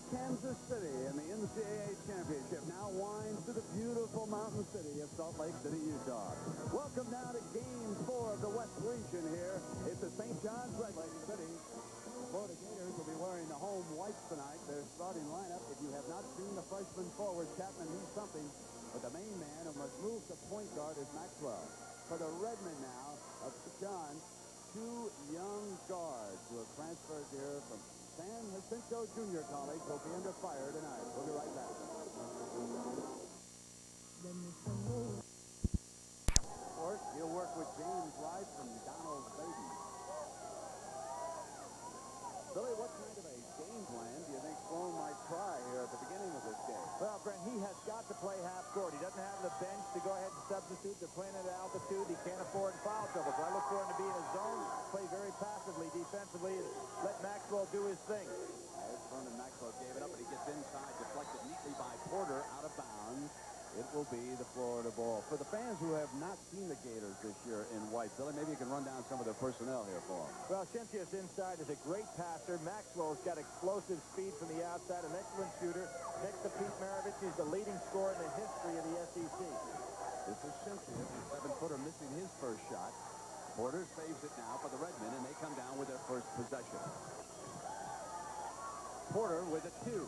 Kansas City in the NCAA Championship now winds to the beautiful mountain city of Salt Lake City, Utah. Welcome now to Game 4 of the West Region here. It's the St. John's Red Lake City. Florida Gators will be wearing the home whites tonight. Their starting lineup, if you have not seen the freshman forward, Chapman needs something. But the main man who must move to point guard is Maxwell. For the Redmen now of St. John's, two young guards who have transferred here from San Jacinto Junior College will be under fire tonight. We'll be right back. Of course, he'll work with James Rice and Donald Baden. Billy, what kind of a game plan do you think Sloan might try here at the beginning of this game? Well, Brent, he has got to play half court. He doesn't have the bench to go ahead and substitute. They're playing at altitude. He can't afford foul trouble. So I look for him to be in a zone, play very passively defensively, and let Maxwell do his thing. As Vernon Maxwell gave it up, but he gets inside, deflected neatly by Porter, out of bounds. It will be the Florida ball. For the fans who have not seen the Gators this year in white, Billy, maybe you can run down some of their personnel here for them. Well, Shensius inside is a great passer. Maxwell's got explosive speed from the outside, an excellent shooter. Next to Pete Maravich, he's the leading scorer in the history of the SEC. This is Shensius, the seven-footer, missing his first shot. Porter saves it now for the Redmen, and they come down with their first possession. Porter with a two.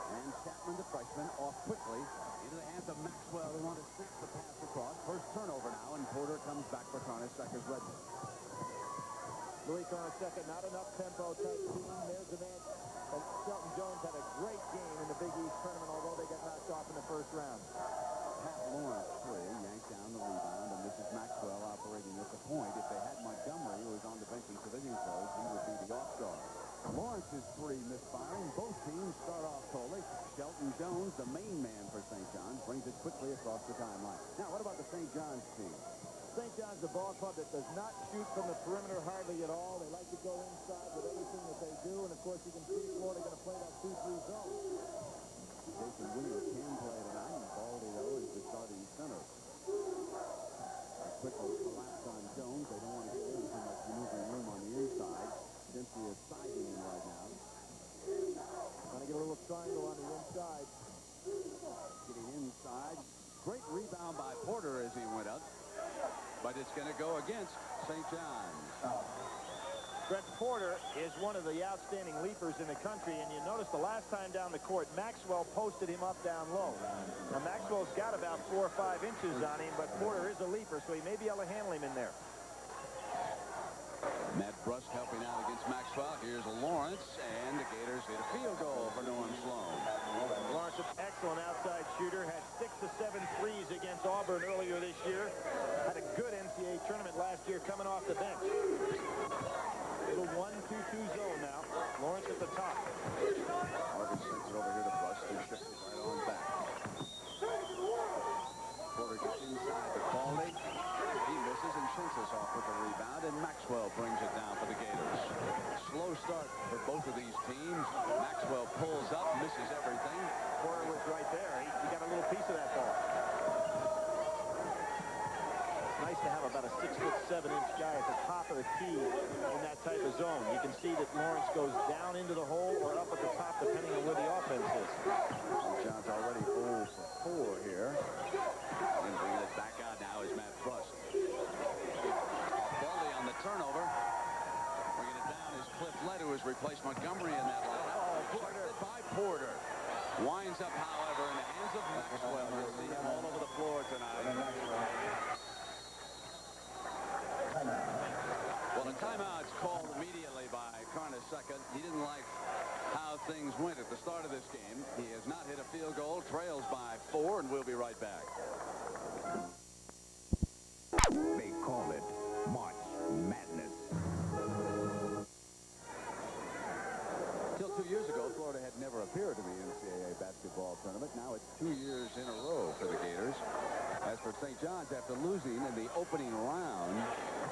And Chapman, the freshman, off quickly into the hands of Maxwell. They want to snap the pass across. First turnover now, and Porter comes back for Carnesecca's Redmen. Louis Carnesecca, not enough tempo type team. There's the man. And Shelton Jones had a great game in the Big East tournament, although they got knocked off in the first round. Pat Lawrence, three, yanked down the rebound, and this is Maxwell operating at the point. If they had Montgomery, who was on the bench in civilian clothes, he would be the off guard. Lawrence's three misfiring. Both teams start off coldly. Shelton Jones, the main man for St. John's, brings it quickly across the timeline. Now, what about the St. John's team? St. John's, a ball club that does not shoot from the perimeter hardly at all. They like to go inside with everything that they do. And, of course, you can see Florida going to play that 2-3 zone. Jason Wheeler can play tonight. Baldy, though, is the starting center. They quickly collapse on Jones. They don't want to give him too much maneuvering room on the inside. Dempsey is siding in right now. Trying to get a little triangle on the inside. Getting inside. Great rebound by Porter as he went up. But it's going to go against St. John's. Brent Porter is one of the outstanding leapers in the country, and you notice the last time down the court, Maxwell posted him up down low. Now, Maxwell's got about 4 or 5 inches on him, but Porter is a leaper, so he may be able to handle him in there. Matt Brust helping out against Maxwell. Here's Lawrence, and the Gators hit a field goal for Norm Sloan. Lawrence, an excellent outside shooter, had 6 to 7 threes against Auburn earlier this year. Had a good NCAA tournament last year coming off the bench. Little 1-2-2 zone now. Lawrence at the top. Harvey sends it over here to Brust, who shifts it right on back. Porter gets inside to Baldy. He misses, and Shensius off with the rebound, and Maxwell brings it down for the Gators. Slow start for both of these teams. Maxwell pulls up, misses everything. Porter was right there. He got a little piece of that ball. Nice to have about a 6'7" guy at the top of the key in that type of zone. You can see that Lawrence goes down into the hole or up at the top, depending on where the offense is. John's already 0 for 4 here. And bringing it back out now is Matt Brust. Baldy on the turnover. Bringing it down is Cliff Lett, who has replaced Montgomery in that line. Oh, Porter by Porter. Winds up, however, in the hands of Maxwell. You'll see him all over the floor tonight. Well, the timeout's called immediately by Carnesecca. He didn't like how things went at the start of this game. He has not hit a field goal, trails by 4, and we'll be right back. They call it March Madness. Till 2 years ago, Florida had never appeared in the NCAA basketball tournament. Now it's 2 years in a row for the Gators. As for St. John's, after losing in the opening round,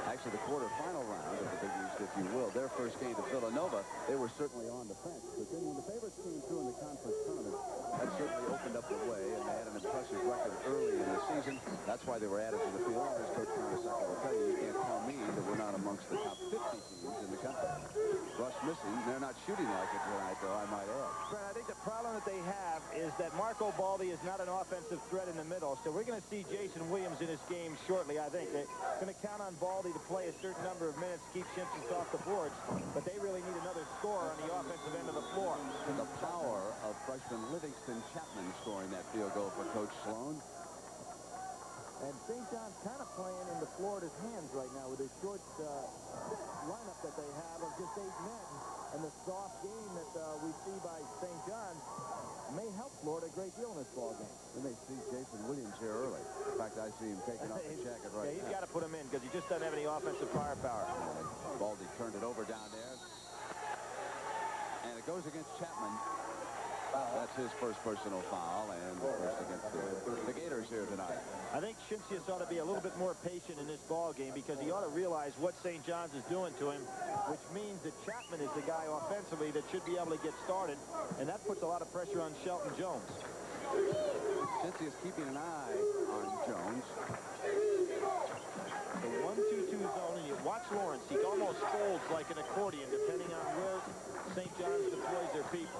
actually the quarterfinal round of the Big East, if you will, their first game to Villanova, they were certainly on the fence. But then when the favorites came through in the conference tournament, that certainly opened up the way, and they had an impressive record early in the season. That's why they were added to the field. As Coach Carnesecca will tell you, you can't tell me that we're not amongst the top 50 teams in the country. Russ missing. They're not shooting like it tonight, though, I might add. Marco Baldi is not an offensive threat in the middle, so we're going to see Jason Williams in this game shortly, I think. They're going to count on Baldi to play a certain number of minutes, keep Simpsons off the boards, but they really need another scorer on the offensive end of the floor. The power of freshman Livingston Chapman scoring that field goal for Coach Sloan. And St. John's kind of playing into Florida's hands right now with their short lineup that they have of just 8 men. And the soft game that we see by St. John's may help Florida a great deal in this ball game. And they see Jason Williams here early. In fact, I see him taking off his jacket right he's now. got to put him in because he just doesn't have any offensive firepower. Baldi turned it over down there. And it goes against Chapman. That's his first personal foul, and first against the Gators here tonight. I think Shinsius ought to be a little bit more patient in this ball game because he ought to realize what St. John's is doing to him, which means that Chapman is the guy offensively that should be able to get started, and that puts a lot of pressure on Shelton Jones. Shinsius keeping an eye on Jones. The 1-2-2 zone, and you watch Lawrence. He almost folds like an accordion depending on where St. John's deploys their people.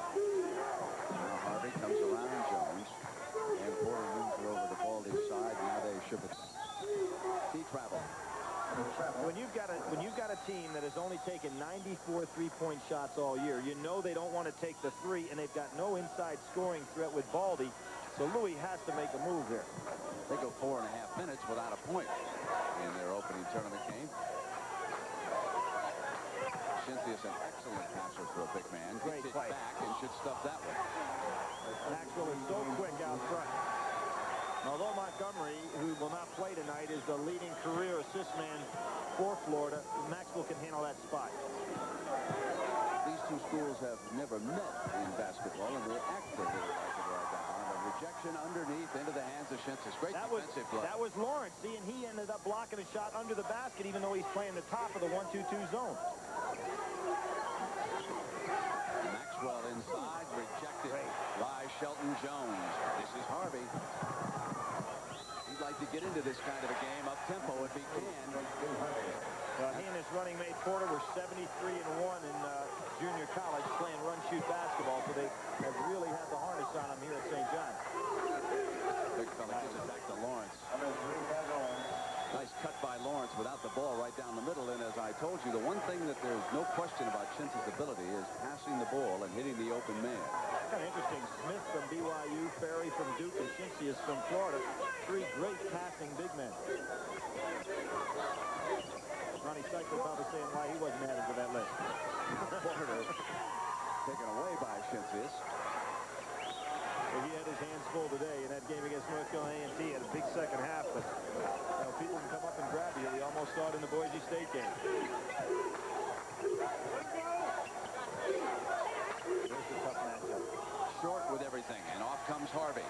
Now Harvey comes around Jones, and Porter moves it over to Baldi's side. Now they ship it. Sea travel. When you've got a team that has only taken 94 three-point shots all year, you know they don't want to take the three, and they've got no inside scoring threat with Baldi. So Louis has to make a move here. They go 4.5 minutes without a point in their opening tournament game. Shinsius, an excellent passer for a big man. Great Gets it play. back and should stuff that one. Maxwell is so quick out front. Although Montgomery, who will not play tonight, is the leading career assist man for Florida, Maxwell can handle that spot. These two schools have never met in basketball, and they're actively like it right now. And a rejection underneath into the hands of Shinsius. Great defensive play. That was Lawrence. See, and he ended up blocking a shot under the basket, even though he's playing the top of the 1-2-2 zone. Maxwell inside, rejected by Shelton Jones. This is Harvey. He'd like to get into this kind of a game up-tempo if he can. He and his running mate Porter were 73-1 in junior college playing run-shoot basketball, so they have really had the harness on him here at St. John's. Big fella gives it back to Lawrence. Nice cut by Lawrence without the ball right down the middle. And as I told you, the one thing that there's no question about Shinsius' ability is passing the ball and hitting the open man. Kind of interesting. Smith from BYU, Ferry from Duke, and Shinsius from Florida. 3 great passing big men. Ronnie Cycler probably saying why he wasn't added to that list. Porter taken away by Shinsius. He had his hands full today in that game against North Carolina A&T. Had a big second half, but people can come up and grab you. We almost saw it in the Boise State game. There's a tough matchup. Short with everything, and off comes Harvey.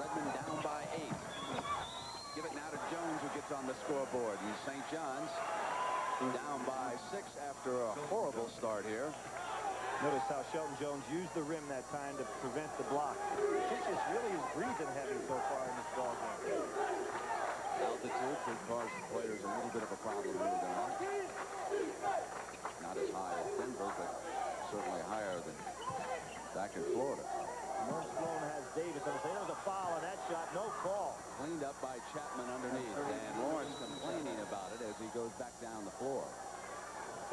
Redmond down by 8. Give it now to Jones, who gets on the scoreboard. And St. John's down by 6 after a horrible start here. Notice how Shelton Jones used the rim that time to prevent the block. Shinsius really is breathing heavy so far in this ball game. Altitude could cause the players a little bit of a problem moving on. Not as high as Denver, but certainly higher than back in Florida. Norm Sloan has Davis, and if there was a foul on that shot, no call. Cleaned up by Chapman underneath, and Lawrence complaining about it as he goes back down the floor.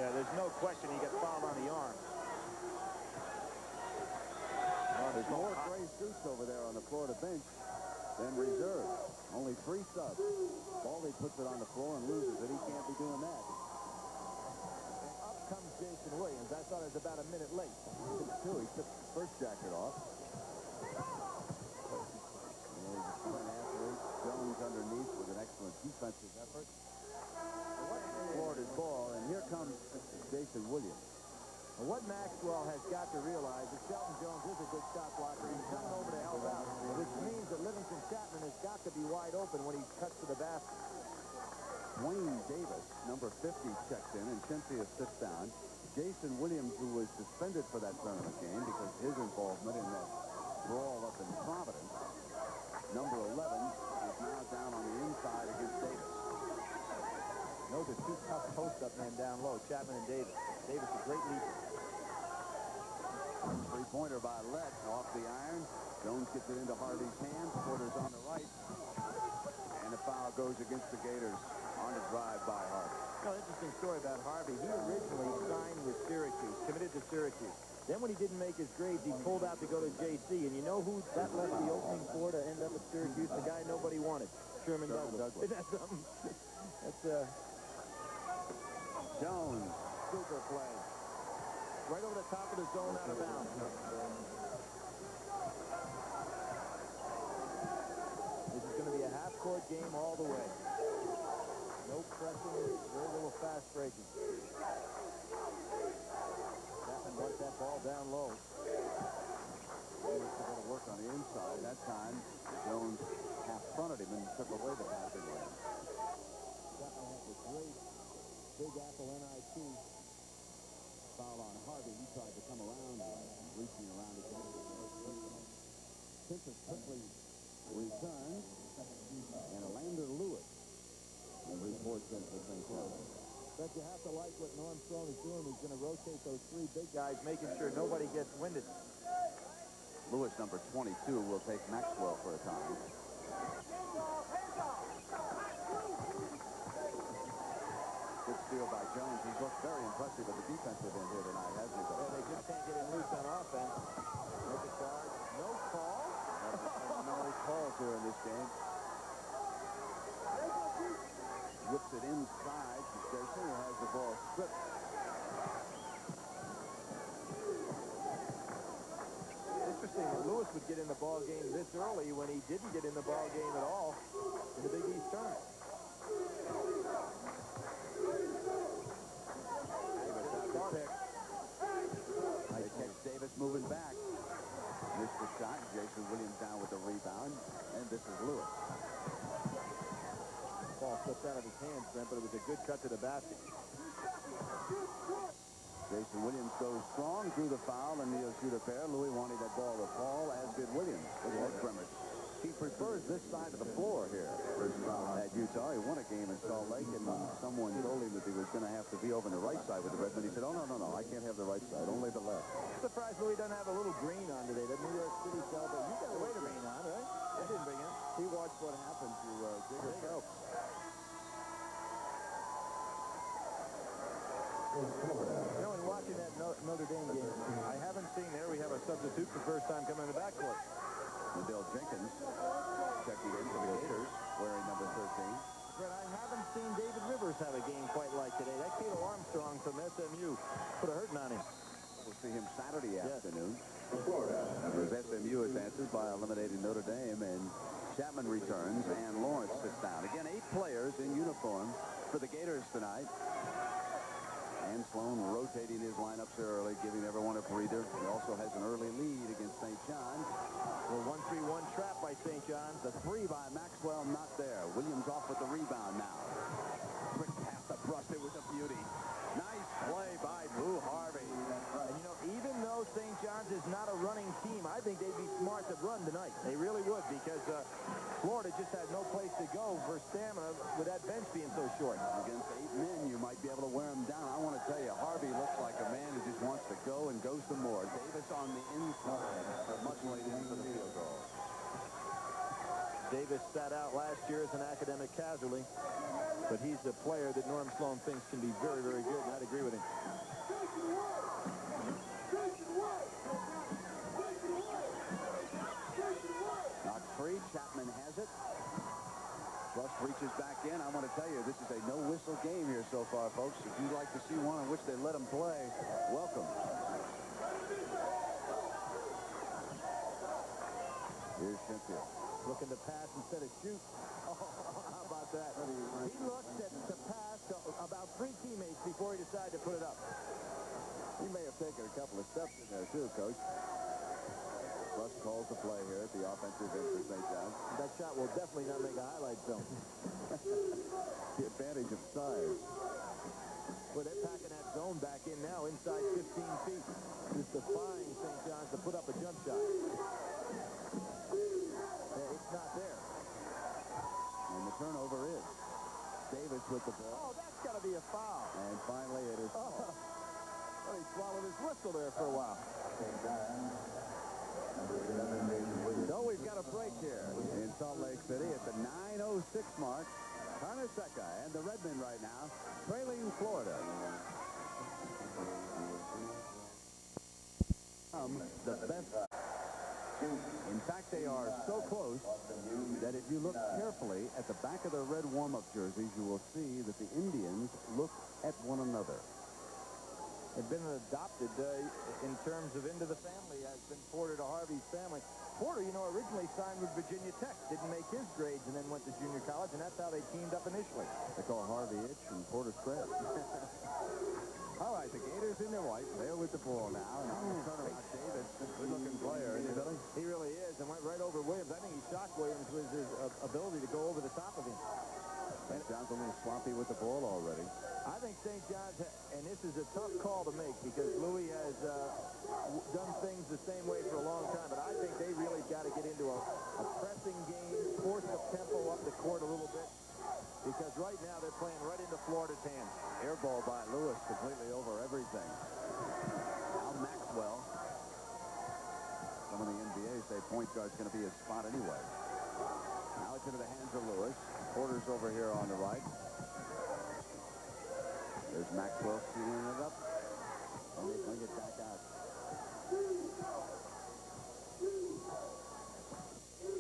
Yeah, there's no question he got fouled on the arm. There's more gray suits over there on the Florida bench than reserve. Only 3 subs. Baldi puts it on the floor and loses it. He can't be doing that. And up comes Jason Williams. I thought it was about a minute late. 6'2". He took the first jacket off. And he's an athlete. Jones underneath with an excellent defensive effort. Florida's ball, and here comes Jason Williams. And what Maxwell has got to realize is Shelton Jones is a good shot blocker. He's coming over to help out, which means that Livingston Chapman has got to be wide open when he cuts to the basket. Wayne Davis, number 50, checks in, and Shinsius sits down. Jason Williams, who was suspended for that tournament game because of his involvement in that brawl up in Providence, number 11, is now down on the inside against Davis. Those are 2 tough post-up men down low, Chapman and Davis. Davis, a great leader. Three-pointer by Lett off the iron. Jones gets it into Harvey's hands. Porter's on the right. And the foul goes against the Gators on the drive by Harvey. Interesting story about Harvey. He originally signed with Syracuse, committed to Syracuse. Then when he didn't make his grades, he pulled out to go to JC. And you know who that left the opening for to end up at Syracuse? The guy nobody wanted, Sherman Douglas. Isn't that something? That's Jones. super play. Right over the top of the zone, out of bounds. This is going to be a half-court game all the way. No pressing, very little fast breaking. Chapman wants that ball down low. Lewis was going to work on the inside. That time, Jones half-fronted him and took away the passing lane. Chapman has a great Big Apple NIT foul on Harvey. He tried to come around, reaching around again. Simpson quickly returns, and Alander Lewis reports in for St. John's. But you have to like what Norm Strong is doing. He's going to rotate those three big guys, making sure nobody gets winded. Lewis, number 22, will take Maxwell for a time. Good steal by Jones. He's looked very impressive at the defensive end here tonight, hasn't he? Yeah, they just can't get him loose on offense. Make a charge. No call. No calls here in this game. Whips it inside to Jason, who has the ball stripped. Interesting that Lewis would get in the ball game this early when he didn't get in the ball game at all in the Big East tournament. They catch Davis moving back. Missed the shot. Jason Williams down with the rebound. And this is Lewis. Ball slipped out of his hands, Brent, but it was a good cut to the basket. Jason Williams goes strong, drew the foul, and he'll shoot a pair. Louis wanted that ball to fall, as did Williams. With leg tremors. He prefers this side of the floor here at Utah. He won a game in Salt Lake, and someone told him that he was going to have to be over on the right side with the Redmen. He said, oh, no, I can't have the right side, only the left. Surprised Louis doesn't have a little green on today. The New York City cell, but you got a little green on, right? I didn't bring it. He watched what happened to Jigger Phelps. You know, in watching that Notre Dame game, I haven't seen there. We have a substitute for the first time coming in the backcourt. Madill Jenkins checking in for the Gators, wearing number 13. But I haven't seen David Rivers have a game quite like today. That Cato Armstrong from SMU put a hurting on him. We'll see him Saturday afternoon. As SMU advances by eliminating Notre Dame, and Chapman returns, and Lawrence sits down. Again, 8 players in uniform for the Gators tonight. And Sloan rotating his lineups here early, giving everyone a breather. He also has an early lead against St. John's. Well, 1-3-1 trap by St. John's. The 3 by Maxwell, not there. Williams off with the rebound now. Quick pass to Brust. It was a beauty. Nice play by Boo Harvey. And, you know, even though St. John's is not a running team, I think they'd be smart to run tonight. They really would, because Florida just had no place to go for stamina with that bench being so short. Against 8 men, you might be able to wear him down. I want to tell you, Harvey looks like a man who just wants to go and go some more. Davis on the inside, much later into the field goal. Davis sat out last year as an academic casualty, but he's a player that Norm Sloan thinks can be very, very good, and I'd agree with him. Not free. Chapman has it. Rust reaches back in. I want to tell you, this is a no-whistle game here so far, folks. If you'd like to see one in which they let them play, welcome. Here's Sheffield. Looking to pass instead of shoot. Oh, how about that? He looked to pass to about 3 teammates before he decided to put it up. He may have taken a couple of steps in there, too, Coach. Rust calls the play here at the offensive end for St. John's. That shot will definitely not make a highlight film. The advantage of size. Well, they're packing that zone back in now, inside 15 feet. Just defying St. John's to put up a jump shot. It's not there. And the turnover is Davis with the ball. Oh, that's got to be a foul. And finally it is. Oh, he swallowed his lip. wrestle there for a while. So we've got a break here in Salt Lake City at the 9:06 mark. Carnesecca and the Redmen right now trailing Florida. The best. In fact, they are so close that if you look carefully at the back of their red warm-up jerseys, you will see that the Indians look at one another. They've been adopted in terms of into the family, has been Porter to Harvey's family. Porter, you know, originally signed with Virginia Tech, didn't make his grades, and then went to junior college, and that's how they teamed up initially. They call Harvey Itch and Porter Spread. All right, the Gators in their white. They're with the ball now. And turnaround Davis, good-looking player, isn't he, Billy? He really is, and went right over Williams. I think he shocked Williams with his ability to go over the top of him. St. John's a little sloppy with the ball already. I think St. John's, and this is a tough call to make because Louis has done things the same way for a long time, but I think they really got to get into a pressing game, force the tempo up the court a little bit, because right now they're playing right into Florida's hands. Air ball by Lewis completely over everything. Now Maxwell. Some of the NBA say point guard's going to be his spot anyway. Now it's into the hands of Lewis. Porter's over here on the right. There's Maxwell shooting it up. And they bring it back out.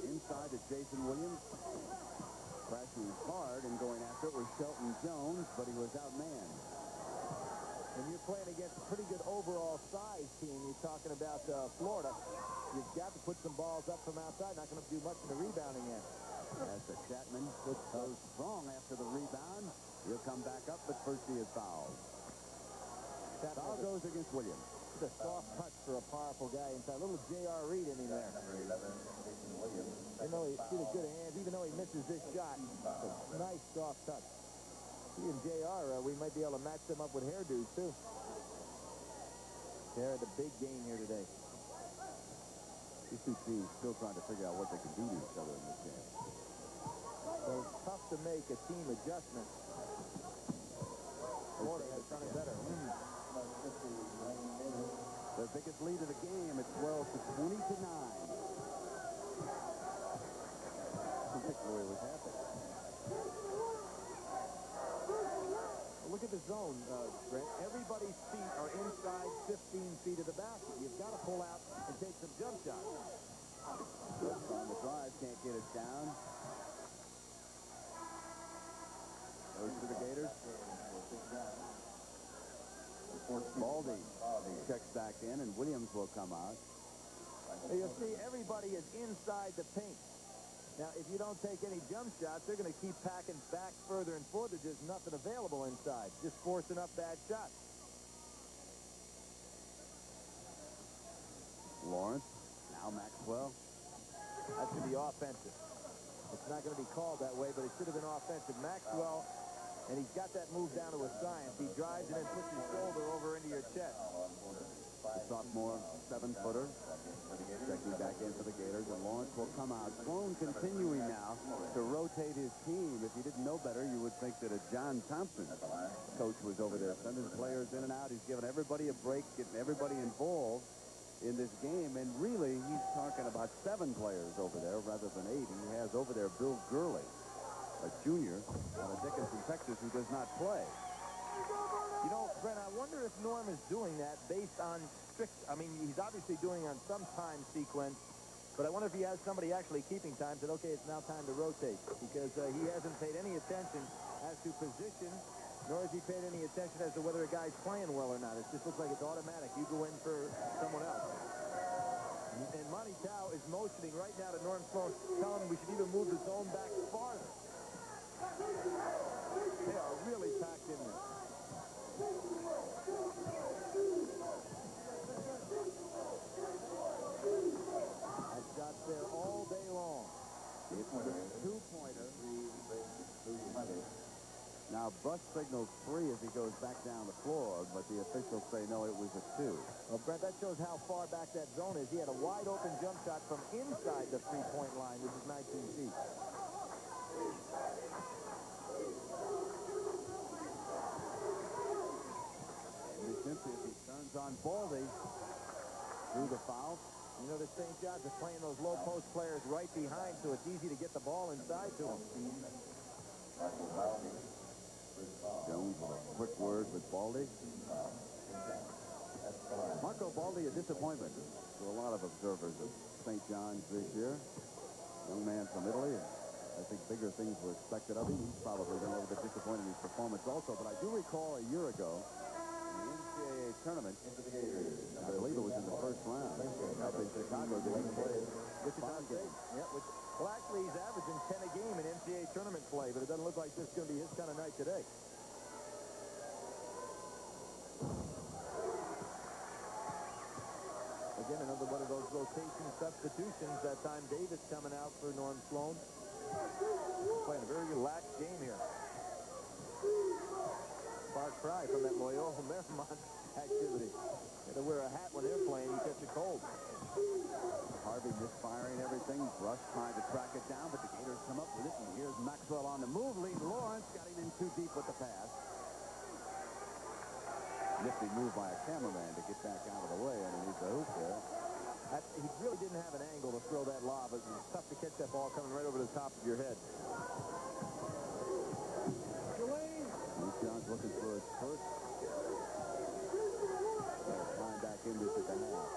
Inside to Jason Williams. Crashing hard and going after it was Shelton Jones, but he was outmanned. When you're playing against a pretty good overall size team, you're talking about Florida, you've got to put some balls up from outside. Not going to do much in the rebounding end. As the Chapman goes strong after the rebound, he'll come back up, but first he is fouled. Foul goes against Williams. It's a soft touch for a powerful guy inside. A little J.R. Reed in him there. You know, he's got good hands, even though he misses this shot. It's a nice soft touch. He and J.R., we might be able to match them up with hairdos, too. They're at the big game here today. These two teams still trying to figure out what they can do to each other in this game. So it's tough to make a team adjustment. Florida has done it better. The biggest lead of the game at 12 to 20 to 9. Particularly was happening. Look at the zone, Brent. Everybody's feet are inside 15 feet of the basket. You've got to pull out and take some jump shots. On the drive, can't get it down. Goes to the Gators. Baldy checks back in, and Williams will come out. You'll see everybody is inside the paint. Now, if you don't take any jump shots, they're going to keep packing back further and further. There's nothing available inside. Just forcing up bad shots. Lawrence. Now Maxwell. That should be offensive. It's not going to be called that way, but it should have been offensive. Maxwell, and he's got that move down to a science. He drives and then puts his shoulder over into your chest. The sophomore 7-footer. Checking back in for the Gators, and Lawrence will come out. Sloan continuing now to rotate his team. If you didn't know better, you would think that a John Thompson coach was over there, sending players in and out. He's giving everybody a break, getting everybody involved in this game, and really, he's talking about 7 players over there rather than 8. He has over there Bill Gurley, a junior out of Dickinson, Texas, who does not play. You know, Brent, I wonder if Norm is doing that based on strict, I mean, he's obviously doing on some time sequence, but I wonder if he has somebody actually keeping time, said, okay, it's now time to rotate, because he hasn't paid any attention as to position, nor has he paid any attention as to whether a guy's playing well or not. It just looks like it's automatic. You go in for someone else. And Monty Tao is motioning right now to Norm Sloan, telling him we should even move the zone back farther. They are really packed in there. I've got there all day long. It's a 2-pointer. Now, Buss signals 3 as he goes back down the floor, but the officials say no, it was a 2. Well, Brent, that shows how far back that zone is. He had a wide-open jump shot from inside the 3-point line, which is 19 feet. Simply, if he turns Lawrence on Baldy. Through the foul. You know, the St. John's is playing those low post players right behind, so it's easy to get the ball inside to them. Jones with a quick word with Baldy. Marco Baldy, a disappointment to a lot of observers of St. John's this year. Young man from Italy. I think bigger things were expected of him. He's probably been a little bit disappointed in his performance also. But I do recall a year ago, in the NCAA tournament, I believe it was in the first round, up in Chicago, they played Wichita State. Yeah, well, actually, he's averaging 10 a game in NCAA tournament play, but it doesn't look like this is going to be his kind of night today. Again, another one of those rotation substitutions. That time, Davis coming out for Norm Sloan. Playing a very relaxed game here. Far cry from that Loyola Marymount activity. Got to wear a hat when they're playing. You catch a cold. Harvey misfiring everything. Rush trying to track it down, but the Gators come up with it. And here's Maxwell on the move. Lee Lawrence got him in too deep with the pass. Nifty move by a cameraman to get back out of the way underneath the hoop there. He really didn't have an angle to throw that lob. It was tough to catch that ball coming right over the top of your head. Luke John's looking for his first. Climb back in this at the half.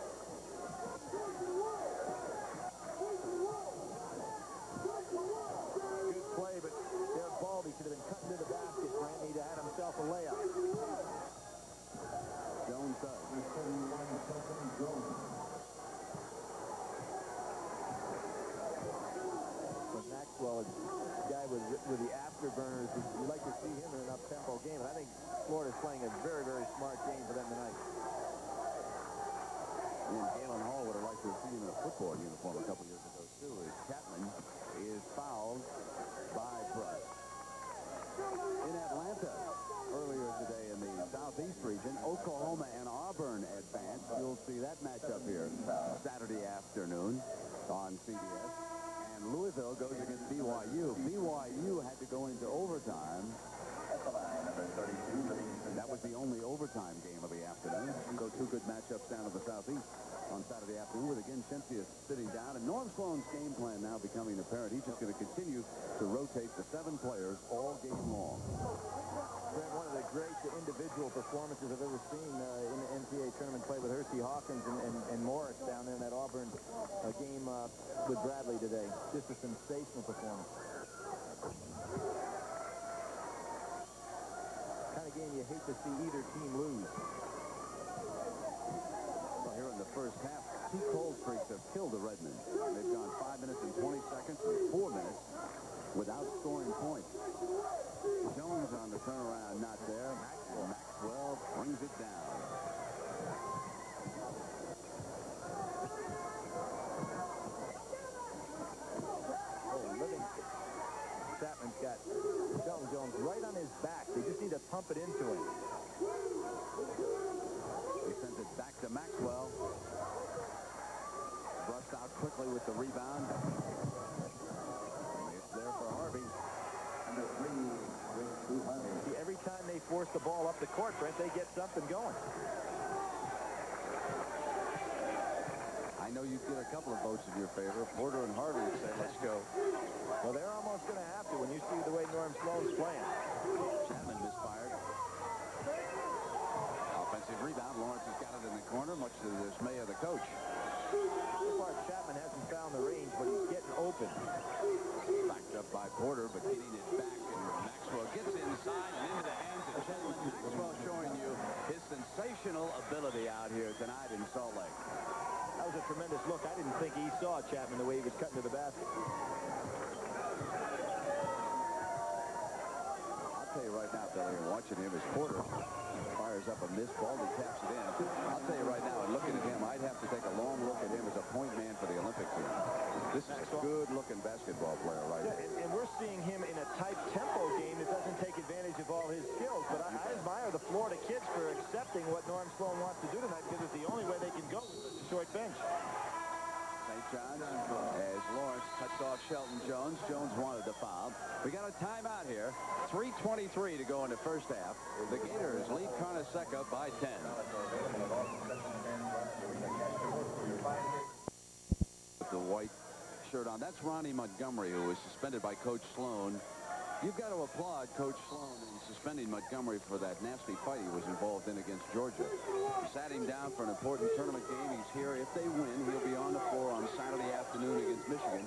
Good play, but there Baldy should have been cutting to the basket. Grant need to have himself a layup. Jones does. But Maxwell is a guy with the afterburners. You like to see him in an up-tempo game. And I think Florida's playing a very, very smart game for them tonight. And Galen Hall would have liked to have seen him in a football uniform a couple years ago, too, as Chapman is fouled by Bruss. In Atlanta, earlier today in the Southeast region, Oklahoma and Auburn advanced. You'll see that matchup here Saturday afternoon on CBS. And Louisville goes against BYU. BYU had to go into overtime. That was the only overtime game of the afternoon. So two good matchups down to the Southeast on Saturday afternoon with, again, Shensius sitting down. And Norm Sloan's game plan now becoming apparent. He's just going to continue to rotate the 7 players all game long. Brent, one of the great individual performances I've ever seen in the NCAA tournament play with Hersey Hawkins and Morris down there in that Auburn game with Bradley today. Just a sensational performance. Kind of game you hate to see either team lose. Well, here in the first half, 2 cold streaks have killed the Redmen. They've gone 5 minutes and 20 seconds and 4 minutes without scoring points. Jones on the turnaround, not there. And Maxwell brings it down. Oh, Livingston. Chapman's got Sheldon Jones right on his back. They just need to pump it into him. He sends it back to Maxwell. Brushed out quickly with the rebound. It's there for Harvey. See, every time they force the ball up the court, Brent, they get something going. I know you get a couple of votes in your favor. Porter and Harvey say, let's go. Well, they're almost going to have to when you see the way Norm Sloan's playing. Chapman misfired. Offensive rebound. Lawrence has got it in the corner, much to the dismay of the coach. So far, Chapman hasn't found the range, but he's getting open. Backed up by Porter, but getting it back. And Maxwell gets inside and into the hands of Chetland. Maxwell showing you his sensational ability out here tonight in Salt Lake. That was a tremendous look. I didn't think he saw Chapman the way he was cutting to the basket. I'll tell you right now, Billy, watching him as Porter fires up a miss ball, he taps it in. I'll tell you right now, and looking at him, I'd have to take a long look at him as a point man for the Olympic team. This is a good-looking basketball player right here. Yeah, and we're seeing him in a tight tempo game that doesn't take advantage of all his skills. But I admire the Florida kids for accepting what Norm Sloan wants to do tonight, because it's the only way they can go with the short bench. St. John's as Lawrence cuts off Shelton Jones. Jones wanted the foul. We got a timeout here. 3:23 to go in the first half. The Gators lead Carnesecca by 10. shirt on. That's Ronnie Montgomery, who was suspended by Coach Sloan. You've got to applaud Coach Sloan in suspending Montgomery for that nasty fight he was involved in against Georgia. He sat him down for an important tournament game. He's here. If they win, he'll be on the floor on Saturday afternoon against Michigan.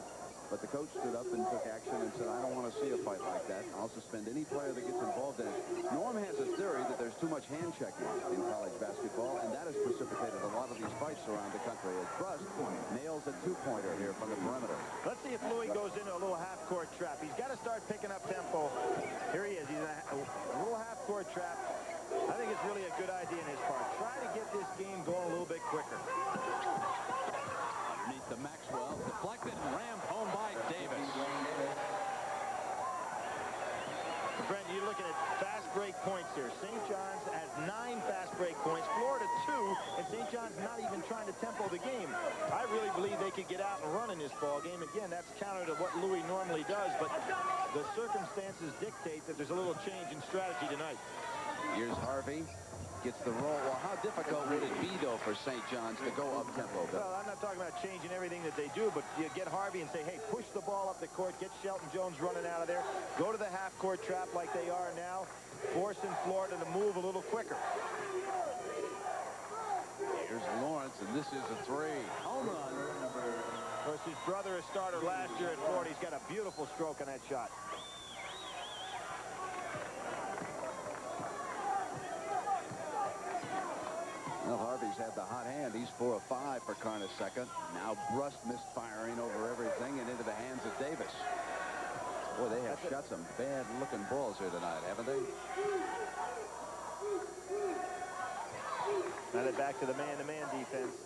But the coach stood up and took action and said, I don't want to see a fight like that. I'll suspend any player that gets involved in it. Norm has a theory that there's too much hand checking in college basketball, and that has precipitated a lot of these fights around the country. As Brust nails a two-pointer here from the perimeter. Let's see if Louis goes into a little half-court trap. He's got to start picking up tempo. Here he is. He's in a little half-court trap. I think it's really a good idea in his part. Try to get this game going a little bit quicker. Underneath the Maxwell, deflected and rammed home by Davis. Brent, you're looking at fast break points here. St. John's has 9 fast break points, Florida 2, and St. John's not even trying to tempo the game. I really believe they could get out and run in this ball game. Again, that's counter to what Louis normally does, but the circumstances dictate that there's a little change in strategy tonight. Here's Harvey. Gets the roll. Well, how difficult would it be, though, for St. John's to go up-tempo? Well, I'm not talking about changing everything that they do, but you get Harvey and say, hey, push the ball up the court, get Shelton Jones running out of there, go to the half-court trap like they are now, forcing Florida to move a little quicker. Here's Lawrence, and this is a three. Home run. Of course, his brother, a starter last year at Florida. He's got a beautiful stroke on that shot. Well, Harvey's had the hot hand. He's 4 of 5 for Carnesecca. Now Brust misfiring over everything and into the hands of Davis. Boy, they have shot some bad-looking balls here tonight, haven't they? Now they're back to the man-to-man defense.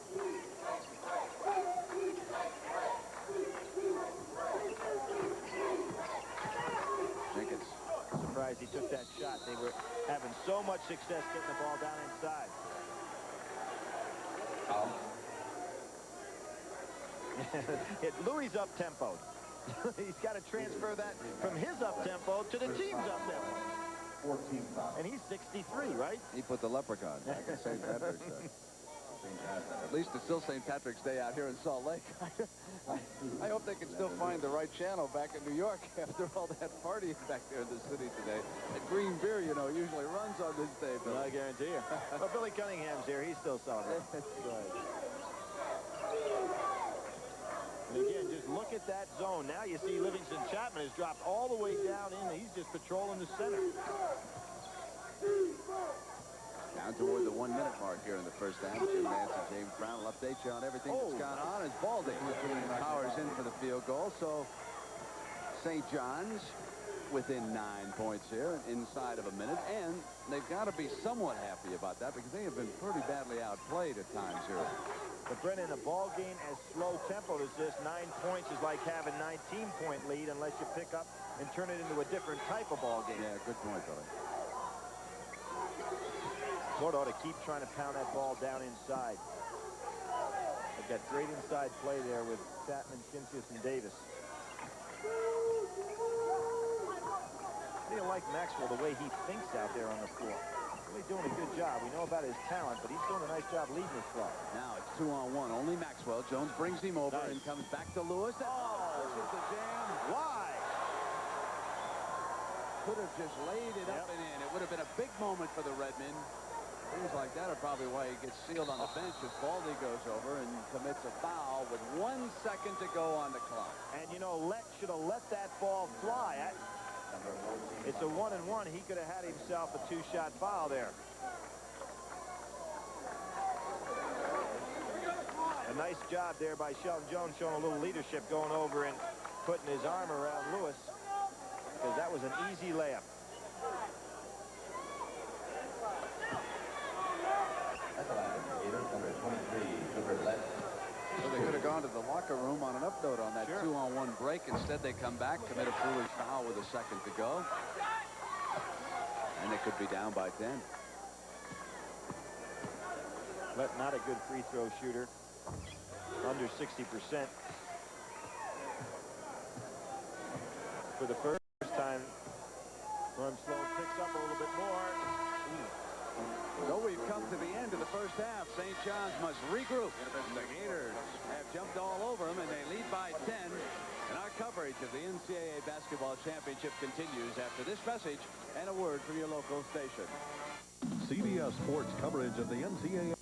Jenkins. Surprised he took that shot. They were having so much success getting the ball down inside. Louis up-tempoed. He's got to transfer that from his up-tempo to the team's up-tempo. 14 fouls. And he's 63, right? He put the leprechaun back in St. Patrick's Day. At least it's still St. Patrick's Day out here in Salt Lake. I hope they can still find the right channel back in New York after all that partying back there in the city today. That green beer, you know, usually runs on this day, Bill. I guarantee you. Well, Billy Cunningham's here. He's still celebrating. That's right. And again, just look at that zone. Now you see Livingston Chapman has dropped all the way down in. He's just patrolling the center. Down toward the 1-minute mark here in the first half. Jim Nance and James Brown will update you on everything that's gone on as Baldy powers in for the field goal. So St. John's within 9 points here inside of a minute. And they've got to be somewhat happy about that because they have been pretty badly outplayed at times here. But Brennan, a ball game as slow tempo as this, 9 points is like having 19-point lead unless you pick up and turn it into a different type of ball game. Yeah, good point, Billy. Florida ought to keep trying to pound that ball down inside. They've got great inside play there with Chapman, Chincius, and Davis. I don't like Maxwell the way he thinks out there on the floor. Really doing a good job. We know about his talent, but he's doing a nice job leading this club. Now it's 2-on-1. Only Maxwell. Jones brings him over and comes back to Lewis. This is the jam. Why? Could have just laid it up and in. It would have been a big moment for the Redmen. Things like that are probably why he gets sealed on the bench as Baldy goes over and commits a foul with 1 second to go on the clock. And, you know, Lett should have let that ball fly. It's a 1-and-1. He could have had himself a 2-shot foul there. A nice job there by Shelton Jones showing a little leadership going over and putting his arm around Lewis because that was an easy layup. So they could have gone to the locker room on an up note on that 2-on-1 break. Instead, they come back, commit a foolish foul with a second to go. And they could be down by 10. But not a good free throw shooter. Under 60%. For the first time, Norm Sloan picks up a little bit more. Ooh. So we've come to the end of the first half. St. John's must regroup. The Gators have jumped all over them, and they lead by 10. And our coverage of the NCAA Basketball Championship continues after this message and a word from your local station. CBS Sports coverage of the NCAA.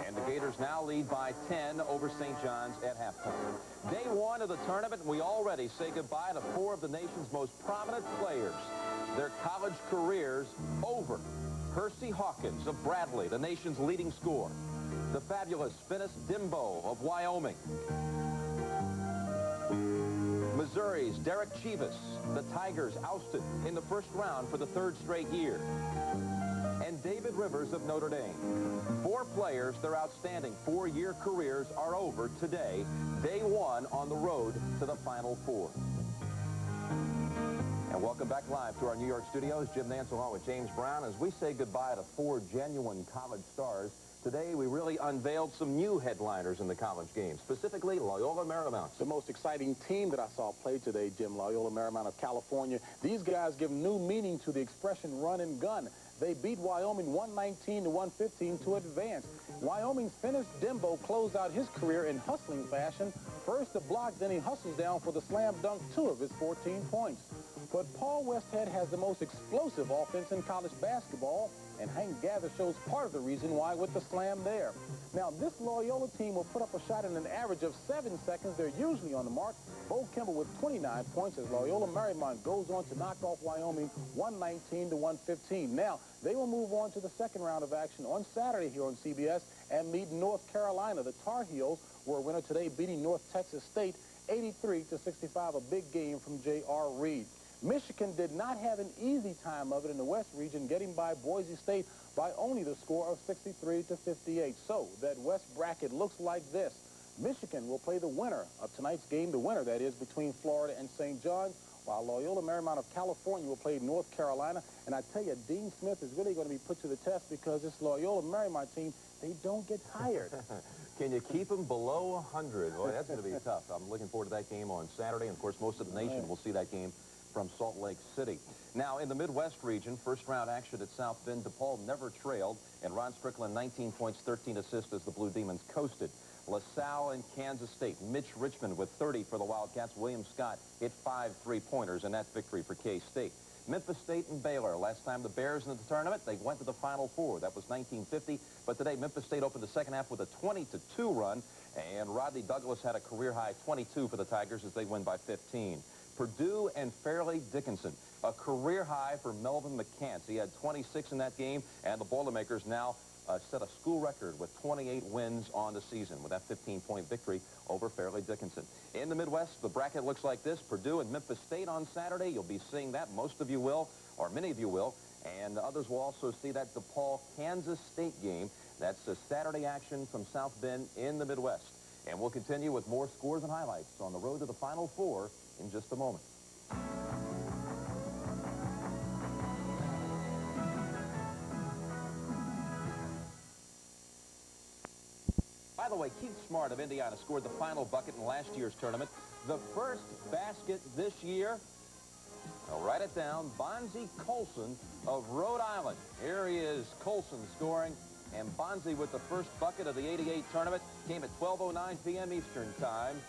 And the Gators now lead by 10 over St. John's at halftime. Day one of the tournament, we already say goodbye to 4 of the nation's most prominent players. Their college careers over. Hersey Hawkins of Bradley, the nation's leading scorer. The fabulous Finis Dimbo of Wyoming. Missouri's Derek Chivas. The Tigers ousted in the first round for the 3rd straight year. And David Rivers of Notre Dame. 4 players, their outstanding 4-year careers are over today. Day one on the road to the Final Four. And welcome back live to our New York studios. Jim Nance along with James Brown as we say goodbye to 4 genuine college stars. Today, we really unveiled some new headliners in the college game, specifically Loyola Marymount. The most exciting team that I saw play today, Jim, Loyola Marymount of California. These guys give new meaning to the expression run and gun. They beat Wyoming 119-115 to advance. Wyoming's Finis Dimbo closed out his career in hustling fashion. First the block, then he hustles down for the slam dunk 2 of his 14 points. But Paul Westhead has the most explosive offense in college basketball, and Hank Gather shows part of the reason why with the slam there. Now, this Loyola team will put up a shot in an average of 7 seconds. They're usually on the mark. Bo Kimball with 29 points as Loyola Marymount goes on to knock off Wyoming 119-115. Now, they will move on to the second round of action on Saturday here on CBS and meet North Carolina. The Tar Heels were a winner today, beating North Texas State 83-65, a big game from J.R. Reed. Michigan did not have an easy time of it in the West region, getting by Boise State by only the score of 63-58. So that West bracket looks like this. Michigan will play the winner of tonight's game, the winner, that is, between Florida and St. John's, while Loyola Marymount of California will play North Carolina. And I tell you, Dean Smith is really going to be put to the test because this Loyola Marymount team, they don't get tired. Can you keep them below 100? Boy, that's going to be tough. I'm looking forward to that game on Saturday. And, of course, most of the nation will see that game from Salt Lake City. Now, in the Midwest region, first-round action at South Bend, DePaul never trailed, and Ron Strickland, 19 points, 13 assists as the Blue Demons coasted. LaSalle and Kansas State. Mitch Richmond with 30 for the Wildcats. William Scott hit 5 3-pointers, and that's victory for K-State. Memphis State and Baylor. Last time the Bears in the tournament, they went to the Final Four. That was 1950. But today, Memphis State opened the second half with a 20-2 run, and Rodney Douglas had a career-high 22 for the Tigers as they win by 15. Purdue and Fairleigh Dickinson, a career high for Melvin McCants. He had 26 in that game, and the Boilermakers now set a school record with 28 wins on the season with that 15-point victory over Fairleigh Dickinson. In the Midwest, the bracket looks like this. Purdue and Memphis State on Saturday. You'll be seeing that. Most of you will, or many of you will, and others will also see that DePaul-Kansas State game. That's the Saturday action from South Bend in the Midwest. And we'll continue with more scores and highlights on the road to the Final Four in just a moment. By the way, Keith Smart of Indiana scored the final bucket in last year's tournament. The first basket this year, I'll write it down, Bonzie Colson of Rhode Island. Here he is, Colson scoring, and Bonzie with the first bucket of the '88 tournament came at 12:09 p.m. Eastern Time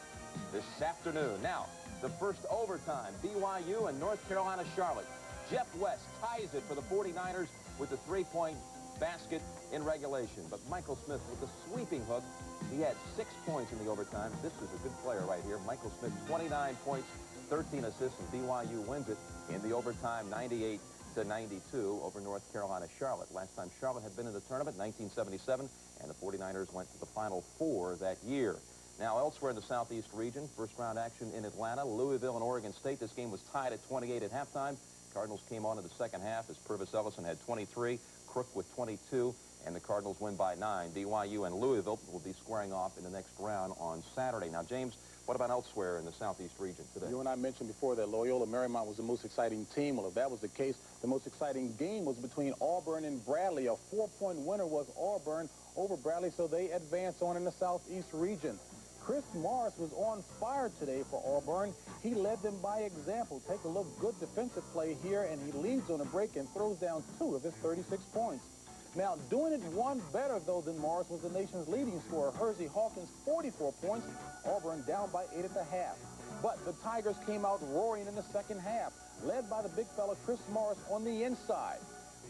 this afternoon. Now, the first overtime, BYU and North Carolina Charlotte. Jeff West ties it for the 49ers with the 3-point basket in regulation. But Michael Smith with the sweeping hook, he had 6 points in the overtime. This is a good player right here. Michael Smith, 29 points, 13 assists, and BYU wins it in the overtime, 98-92 over North Carolina Charlotte. Last time Charlotte had been in the tournament, 1977, and the 49ers went to the Final Four that year. Now, elsewhere in the Southeast region, first-round action in Atlanta, Louisville and Oregon State. This game was tied at 28 at halftime. Cardinals came on in the second half as Purvis Ellison had 23, Crook with 22, and the Cardinals win by 9. BYU and Louisville will be squaring off in the next round on Saturday. Now, James, what about elsewhere in the Southeast region today? You and I mentioned before that Loyola Marymount was the most exciting team. Well, if that was the case, the most exciting game was between Auburn and Bradley. A 4-point winner was Auburn over Bradley, so they advance on in the Southeast region. Chris Morris was on fire today for Auburn. He led them by example. Take a look, good defensive play here, and he leads on a break and throws down 2 of his 36 points. Now, doing it one better, though, than Morris was the nation's leading scorer. Hersey Hawkins, 44 points. Auburn down by 8 at the half. But the Tigers came out roaring in the second half, led by the big fella Chris Morris on the inside.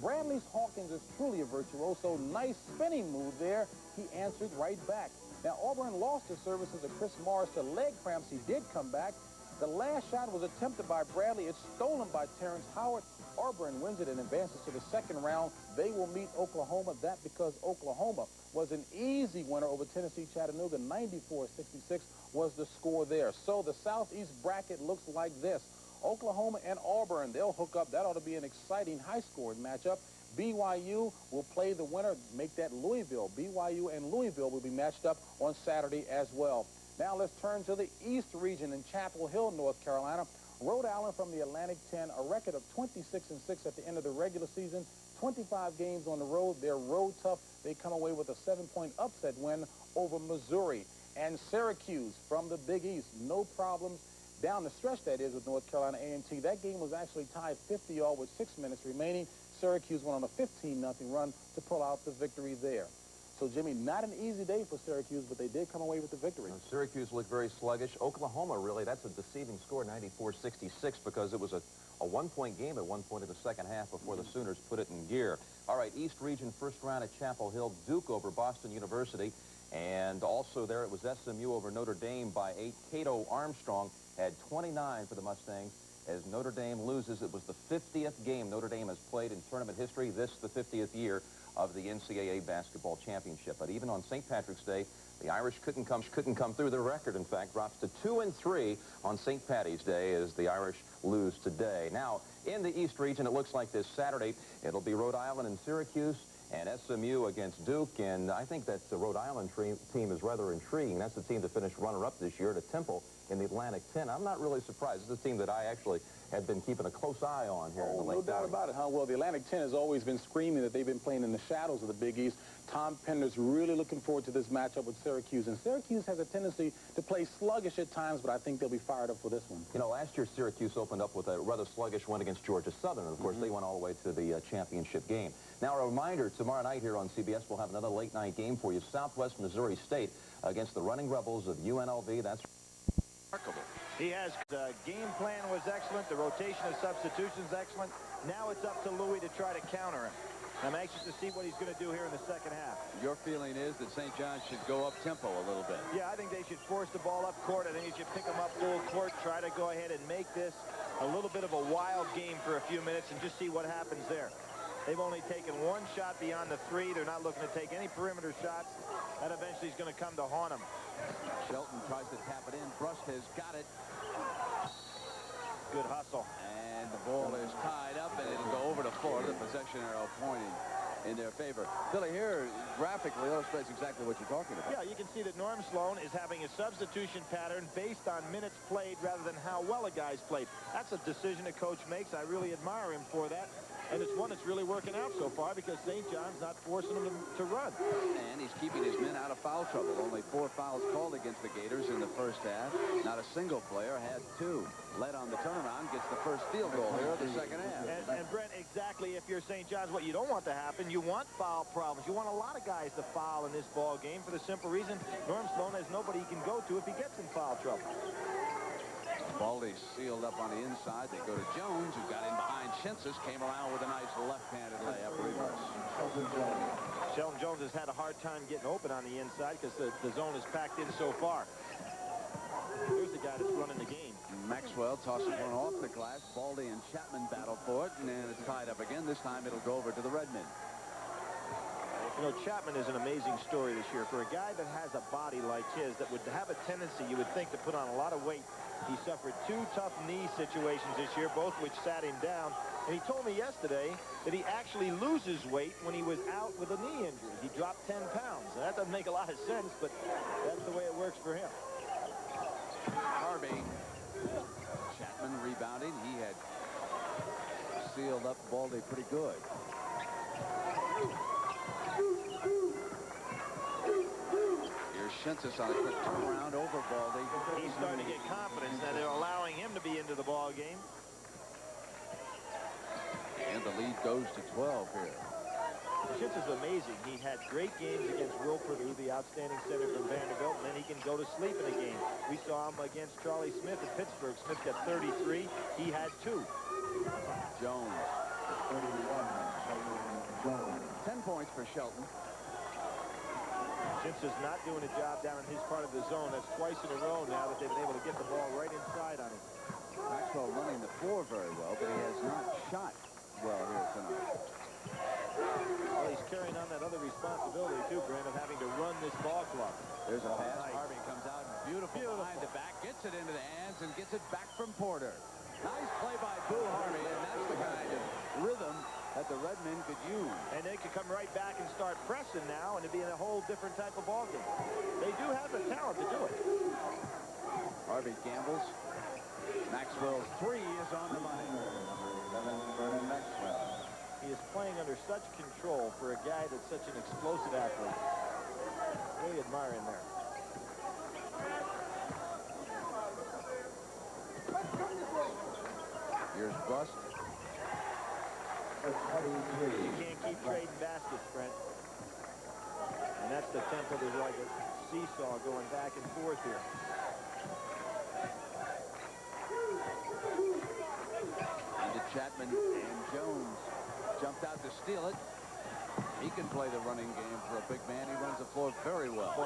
Bradley Hawkins is truly a virtuoso. Nice spinning move there. He answered right back. Now, Auburn lost his services to Chris Morris to leg cramps. He did come back. The last shot was attempted by Bradley. It's stolen by Terrence Howard. Auburn wins it and advances to the second round. They will meet Oklahoma. That because Oklahoma was an easy winner over Tennessee Chattanooga. 94-66 was the score there. So the Southeast bracket looks like this. Oklahoma and Auburn, they'll hook up. That ought to be an exciting high-scoring matchup. BYU will play the winner, make that Louisville. BYU and Louisville will be matched up on Saturday as well. Now let's turn to the East region in Chapel Hill, North Carolina. Rhode Island from the Atlantic 10, a record of 26-6 at the end of the regular season. 25 games on the road. They're road tough. They come away with a 7-point upset win over Missouri. And Syracuse from the Big East, no problems. Down the stretch, that is, with North Carolina A&T. That game was actually tied 50-all with 6 minutes remaining. Syracuse went on a 15-0 run to pull out the victory there. So, Jimmy, not an easy day for Syracuse, but they did come away with the victory. Syracuse looked very sluggish. Oklahoma, really, that's a deceiving score, 94-66, because it was a one-point game at one point in the second half before the Sooners put it in gear. All right, East Region first round at Chapel Hill. Duke over Boston University. And also there it was SMU over Notre Dame by 8. Cato Armstrong had 29 for the Mustangs. As Notre Dame loses, it was the 50th game Notre Dame has played in tournament history. This the 50th year of the NCAA basketball championship. But even on St. Patrick's Day, the Irish couldn't come through. The record, in fact, drops to 2-3 on St. Patty's Day as the Irish lose today. Now, in the East region, it looks like this Saturday, it'll be Rhode Island and Syracuse and SMU against Duke. And I think that the Rhode Island team is rather intriguing. That's the team that finished runner-up this year to Temple in the Atlantic 10. I'm not really surprised. It's a team that I actually had been keeping a close eye on here in the late No doubt about it, huh? Well, the Atlantic 10 has always been screaming that they've been playing in the shadows of the Big East. Tom Pender's really looking forward to this matchup with Syracuse. And Syracuse has a tendency to play sluggish at times, but I think they'll be fired up for this one. You know, last year Syracuse opened up with a rather sluggish win against Georgia Southern. Of course, they went all the way to the championship game. Now, a reminder, tomorrow night here on CBS, we'll have another late-night game for you. Southwest Missouri State against the Running Rebels of UNLV. That's remarkable. He has game plan was excellent. The rotation of substitutions excellent. Now it's up to Louis to try to counter him. I'm anxious to see what he's going to do here in the second half. Your feeling is that St. John's should go up tempo a little bit. Yeah, I think they should force the ball up court. I think you should pick them up full court, try to go ahead and make this a little bit of a wild game for a few minutes and just see what happens there. They've only taken one shot beyond the 3. They're not looking to take any perimeter shots. That eventually is going to come to haunt them. Shelton tries to tap it in. Brust has got it. Good hustle. And the ball is tied up, and it'll go over to Florida. The possession arrow pointing in their favor. Billy, here graphically illustrates exactly what you're talking about. Yeah, you can see that Norm Sloan is having a substitution pattern based on minutes played rather than how well a guy's played. That's a decision a coach makes. I really admire him for that. And it's one that's really working out so far because St. John's not forcing him to run. And he's keeping his men out of foul trouble. Only 4 fouls called against the Gators in the first half. Not a single player had 2. Led on the turnaround, gets the first field goal here of the second half. And Brent, exactly, if you're St. John's, what you don't want to happen, you want foul problems. You want a lot of guys to foul in this ball game for the simple reason Norm Sloan has nobody he can go to if he gets in foul trouble. Baldy sealed up on the inside. They go to Jones, who got in behind Shinsis, came around with a nice left-handed layup reverse. Sheldon Jones has had a hard time getting open on the inside because the zone is packed in so far. Here's the guy that's running the game. Maxwell tosses one off the glass. Baldy and Chapman battle for it, and then it's tied up again. This time it'll go over to the Redmen. You know, Chapman is an amazing story this year. For a guy that has a body like his that would have a tendency, you would think, to put on a lot of weight. He suffered 2 tough knee situations this year, both which sat him down. And he told me yesterday that he actually loses weight when he was out with a knee injury. He dropped 10 pounds. Now, that doesn't make a lot of sense, but that's the way it works for him. Harvey. Chapman rebounding. He had sealed up Baldy pretty good. Shinsis on a quick turnaround over Baldy. He's starting to get confidence. Now they're allowing him to be into the ball game. And the lead goes to 12 here. Shintz is amazing. He had great games against Will Perdue, the outstanding center from Vanderbilt, and then he can go to sleep in a game. We saw him against Charlie Smith at Pittsburgh. Smith got 33. He had 2. Jones. 10 points for Shelton. Shintz is not doing a job down in his part of the zone. That's twice in a row now that they've been able to get the ball right inside on him. Maxwell running the floor very well, but he has not shot well here tonight. Well, he's carrying on that other responsibility, too, Grant, of having to run this ball club. There's a pass. Harvey comes out beautiful behind the back, gets it into the hands, and gets it back from Porter. Nice play by Boo Harvey, and that's the kind of rhythm that the Redmen could use. And they could come right back and start pressing now, and it'd be in a whole different type of ball game. They do have the talent to do it. Harvey gambles. Maxwell's 3 is on the money. He is playing under such control for a guy that's such an explosive athlete. Really admire him there. Here's Bust. You can't keep trading baskets, Brent. And that's the tempo. There's like a seesaw going back and forth here. Into Chapman, and Jones jumped out to steal it. He can play the running game for a big man. He runs the floor very well. Oh,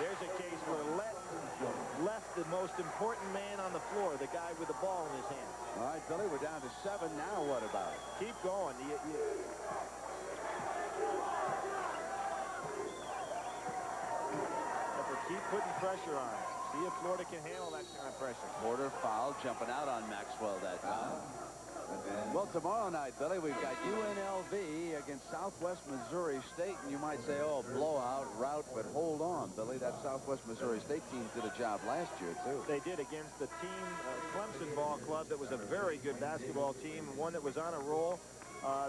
there's a case where left the most important man on the floor, the guy with the ball in his hand. All right, Billy, we're down to 7 now. What about it? Keep going. Keep putting pressure on him. See if Florida can handle that kind of pressure. Porter foul, jumping out on Maxwell that time. Well, tomorrow night, Billy, we've got UNLV against Southwest Missouri State, and you might say, oh, blowout, rout, but hold on, Billy. That Southwest Missouri State team did a job last year, too. They did against the team, Clemson Ball Club, that was a very good basketball team, one that was on a roll.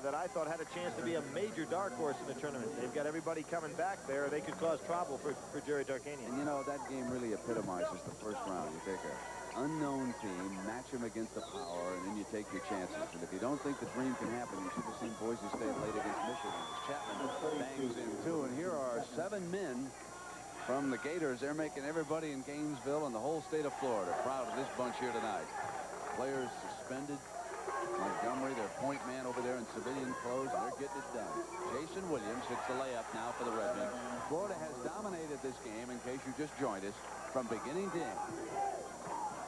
That I thought had a chance to be a major dark horse in the tournament. They've got everybody coming back there. They could cause trouble for Jerry Darkanian. And, you know, that game really epitomizes the first round. You take an unknown team, match them against the power, and then you take your chances. And if you don't think the dream can happen, you should have seen Boise State late against Michigan. Chapman bangs in, too. And here are 7 men from the Gators. They're making everybody in Gainesville and the whole state of Florida proud of this bunch here tonight. Players suspended. Montgomery, their point man over there in civilian clothes, they're getting it done. Jason Williams hits the layup now for the Redmen. Florida has dominated this game, in case you just joined us, from beginning to end.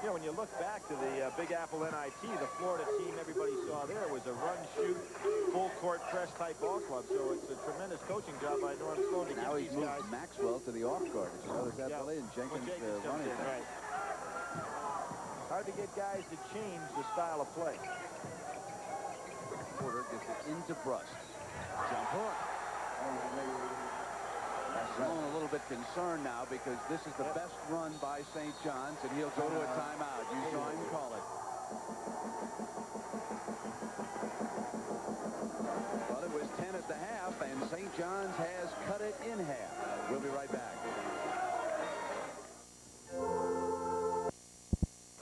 You know, when you look back to the Big Apple NIT, the Florida team everybody saw there was a run-shoot, full-court press type ball club. So it's a tremendous coaching job by Norm Sloan to now get he's these moved guys. Maxwell to the off-guard. Did you notice that, Billy? And Jenkins running. Right. Hard to get guys to change the style of play. Porter gets it into Brust. Jump hook. Sloan a little bit concerned now because this is the best run by St. John's, and he'll go to a timeout. You saw him call it. Well, it was 10 at the half, and St. John's has cut it in half. We'll be right back.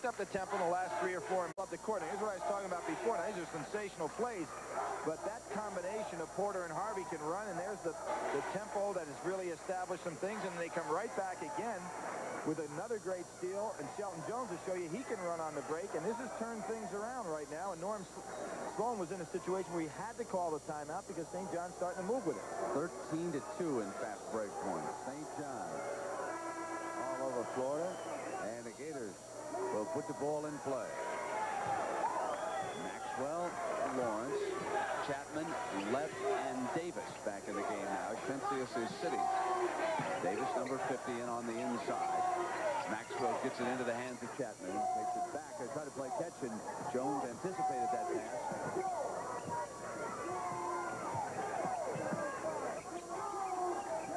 Up the tempo in the last 3 or 4 above the court. Now, here's what I was talking about before. Now, these are sensational plays, but that combination of Porter and Harvey can run, and there's the tempo that has really established some things, and they come right back again with another great steal, and Shelton Jones will show you he can run on the break, and this has turned things around right now, and Norm Sloan was in a situation where he had to call the timeout because St. John's starting to move with it. 13-2 in fast break points. St. John's all over Florida, and the Gators will put the ball in play. Maxwell, Lawrence, Chapman, Left, and Davis back in the game now. Shensius is sitting. Davis, number 50, in on the inside. Maxwell gets it into the hands of Chapman. Takes it back. They try to play catch, and Jones anticipated that pass.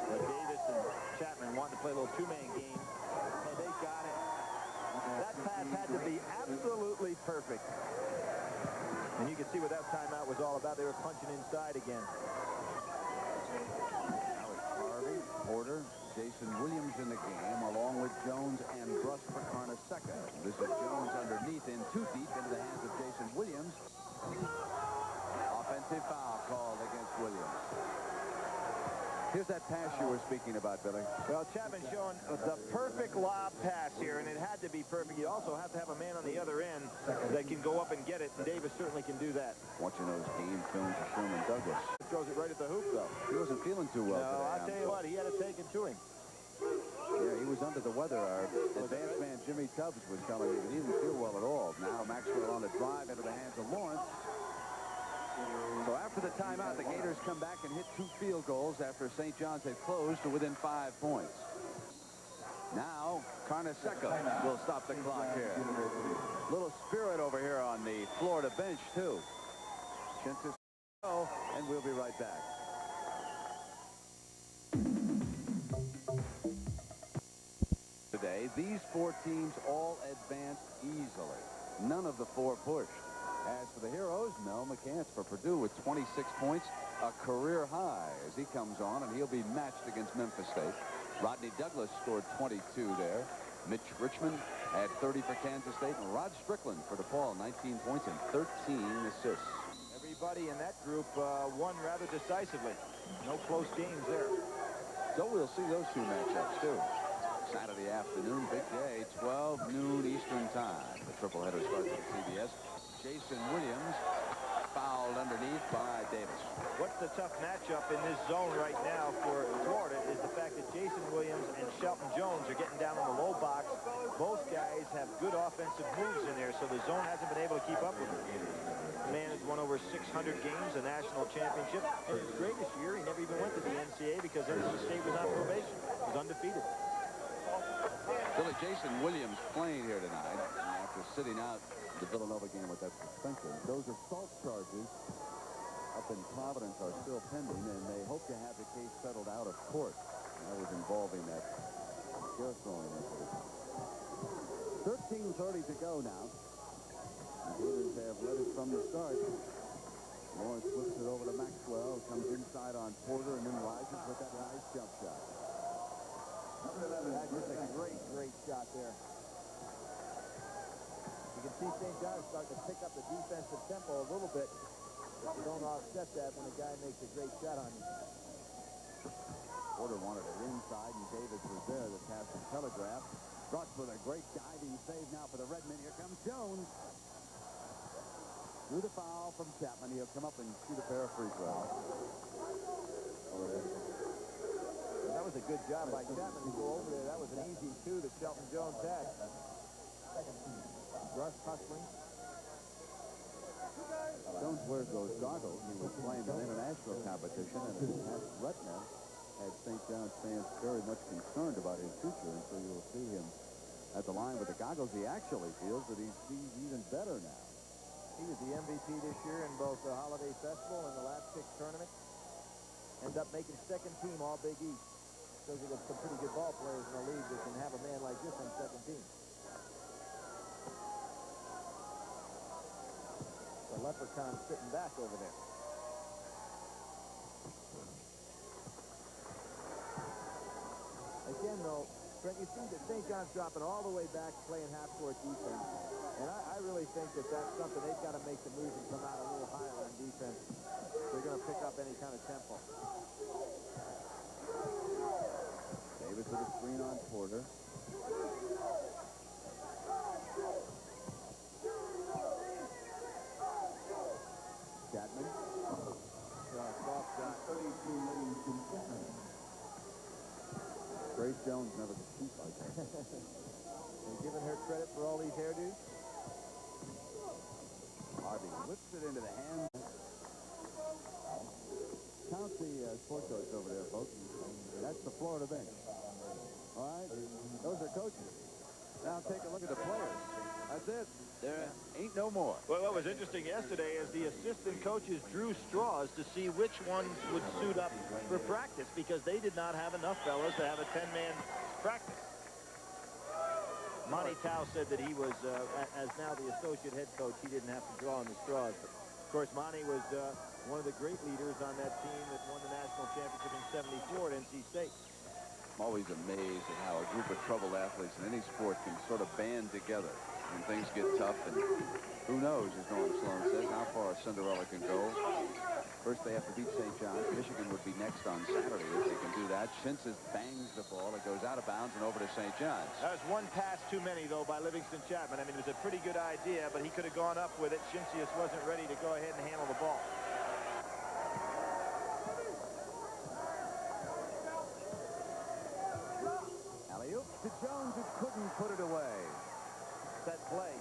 But Davis and Chapman wanted to play a little two-man game, and they got it. That pass had to be absolutely perfect. And you can see what that timeout was all about. They were punching inside again. Now it's Harvey, Porter, Jason Williams in the game, along with Jones and Brust for Carnesecca. This is Jones underneath in too deep into the hands of Jason Williams. Offense offensive foul called against Williams. Here's that pass you were speaking about, Billy. Well, Chapman showing the perfect lob pass here, and it had to be perfect. You also have to have a man on the other end that can go up and get it, and Davis certainly can do that. Watching those game films of Sherman Douglas. Throws it right at the hoop, though. He wasn't feeling too well No, today. I'll tell you what, he had it taken to him. Yeah, he was under the weather. Our advanced man, Jimmy Tubbs, was telling me that he didn't feel well at all. Now Maxwell on the drive into the hands of Lawrence. So after the timeout, the Gators come back and hit 2 field goals after St. John's had closed to within 5 points. Now, Carnesecca will stop the clock here. Little spirit over here on the Florida bench, too. Chances go, and we'll be right back. Today, these 4 teams all advanced easily. None of the 4 pushed. As for the Heroes, Mel McCants for Purdue with 26 points, a career high as he comes on, and he'll be matched against Memphis State. Rodney Douglas scored 22 there. Mitch Richmond had 30 for Kansas State, and Rod Strickland for DePaul, 19 points and 13 assists. Everybody in that group won rather decisively. No close games there. So we'll see those 2 matchups, too. Saturday afternoon, big day, 12 noon Eastern time. The triple-header starts at CBS. Jason Williams fouled underneath by Davis. What's the tough matchup in this zone right now for Florida is the fact that Jason Williams and Shelton Jones are getting down in the low box. Both guys have good offensive moves in there, so the zone hasn't been able to keep up with him. The man has won over 600 games, a national championship. And his greatest year, he never even went to the NCAA because NC State was on probation. He was undefeated. Billy, Jason Williams playing here tonight after sitting out the Villanova game with that suspension. Those assault charges up in Providence are still pending, and they hope to have the case settled out of court. That was involving that scare throwing incident. 13:30 to go now. The Gators have led it from the start. Lawrence flips it over to Maxwell, comes inside on Porter, and then rises with that nice jump shot. That's just a great shot there. You can see St. John's starting to pick up the defensive tempo a little bit. But you don't offset that when a guy makes a great shot on you. Porter wanted it inside, and Davis was there. The pass was telegraphed. Brooks with a great diving save now for the Redmen. Here comes Jones. Through the foul from Chapman. He'll come up and shoot a pair of free throws. That was a good job by Chapman to go over there. That was an easy 2 that Shelton Jones had. Russ hustling. Jones wears those goggles. He was playing an international competition, and his past retina had St. John's fans very much concerned about his future, and so you'll see him at the line with the goggles. He actually feels that he's even better now. He was the MVP this year in both the Holiday Festival and the last 6 tournaments. End up making second team all Big East. Shows you there's some pretty good ball players in the league that can have a man like this on second team. The Leprechaun sitting back over there. Again, though, Brent, you see that St. John's dropping all the way back, playing half-court defense. And I really think that that's something they've got to make the move and come out a little higher on defense. They're going to pick up any kind of tempo. Davis with a screen on Porter. Chapman. Soft shot. Grace Jones never could shoot like that. They're giving her credit for all these hairdos. Harvey whips it into the hands. Count the sport coach over there, folks. That's the Florida bench. All right? Those are coaches. Now take a look at the players. That's it. There ain't no more. Well, what was interesting yesterday is the assistant coaches drew straws to see which ones would suit up for practice because they did not have enough fellas to have a 10-man practice. Monty Tao said that he was, as now the associate head coach, he didn't have to draw on the straws. But of course, Monty was one of the great leaders on that team that won the national championship in '74 at NC State. I'm always amazed at how a group of troubled athletes in any sport can sort of band together when things get tough. And who knows, as Norm Sloan says, how far Cinderella can go. First, they have to beat St. John's. Michigan would be next on Saturday if they can do that. Shinsis bangs the ball. It goes out of bounds and over to St. John's. That was one pass too many, though, by Livingston Chapman. I mean, it was a pretty good idea, but he could have gone up with it. Shinsius wasn't ready to go ahead and handle the ball. Alley-oop to Jones, who couldn't put it away. That play.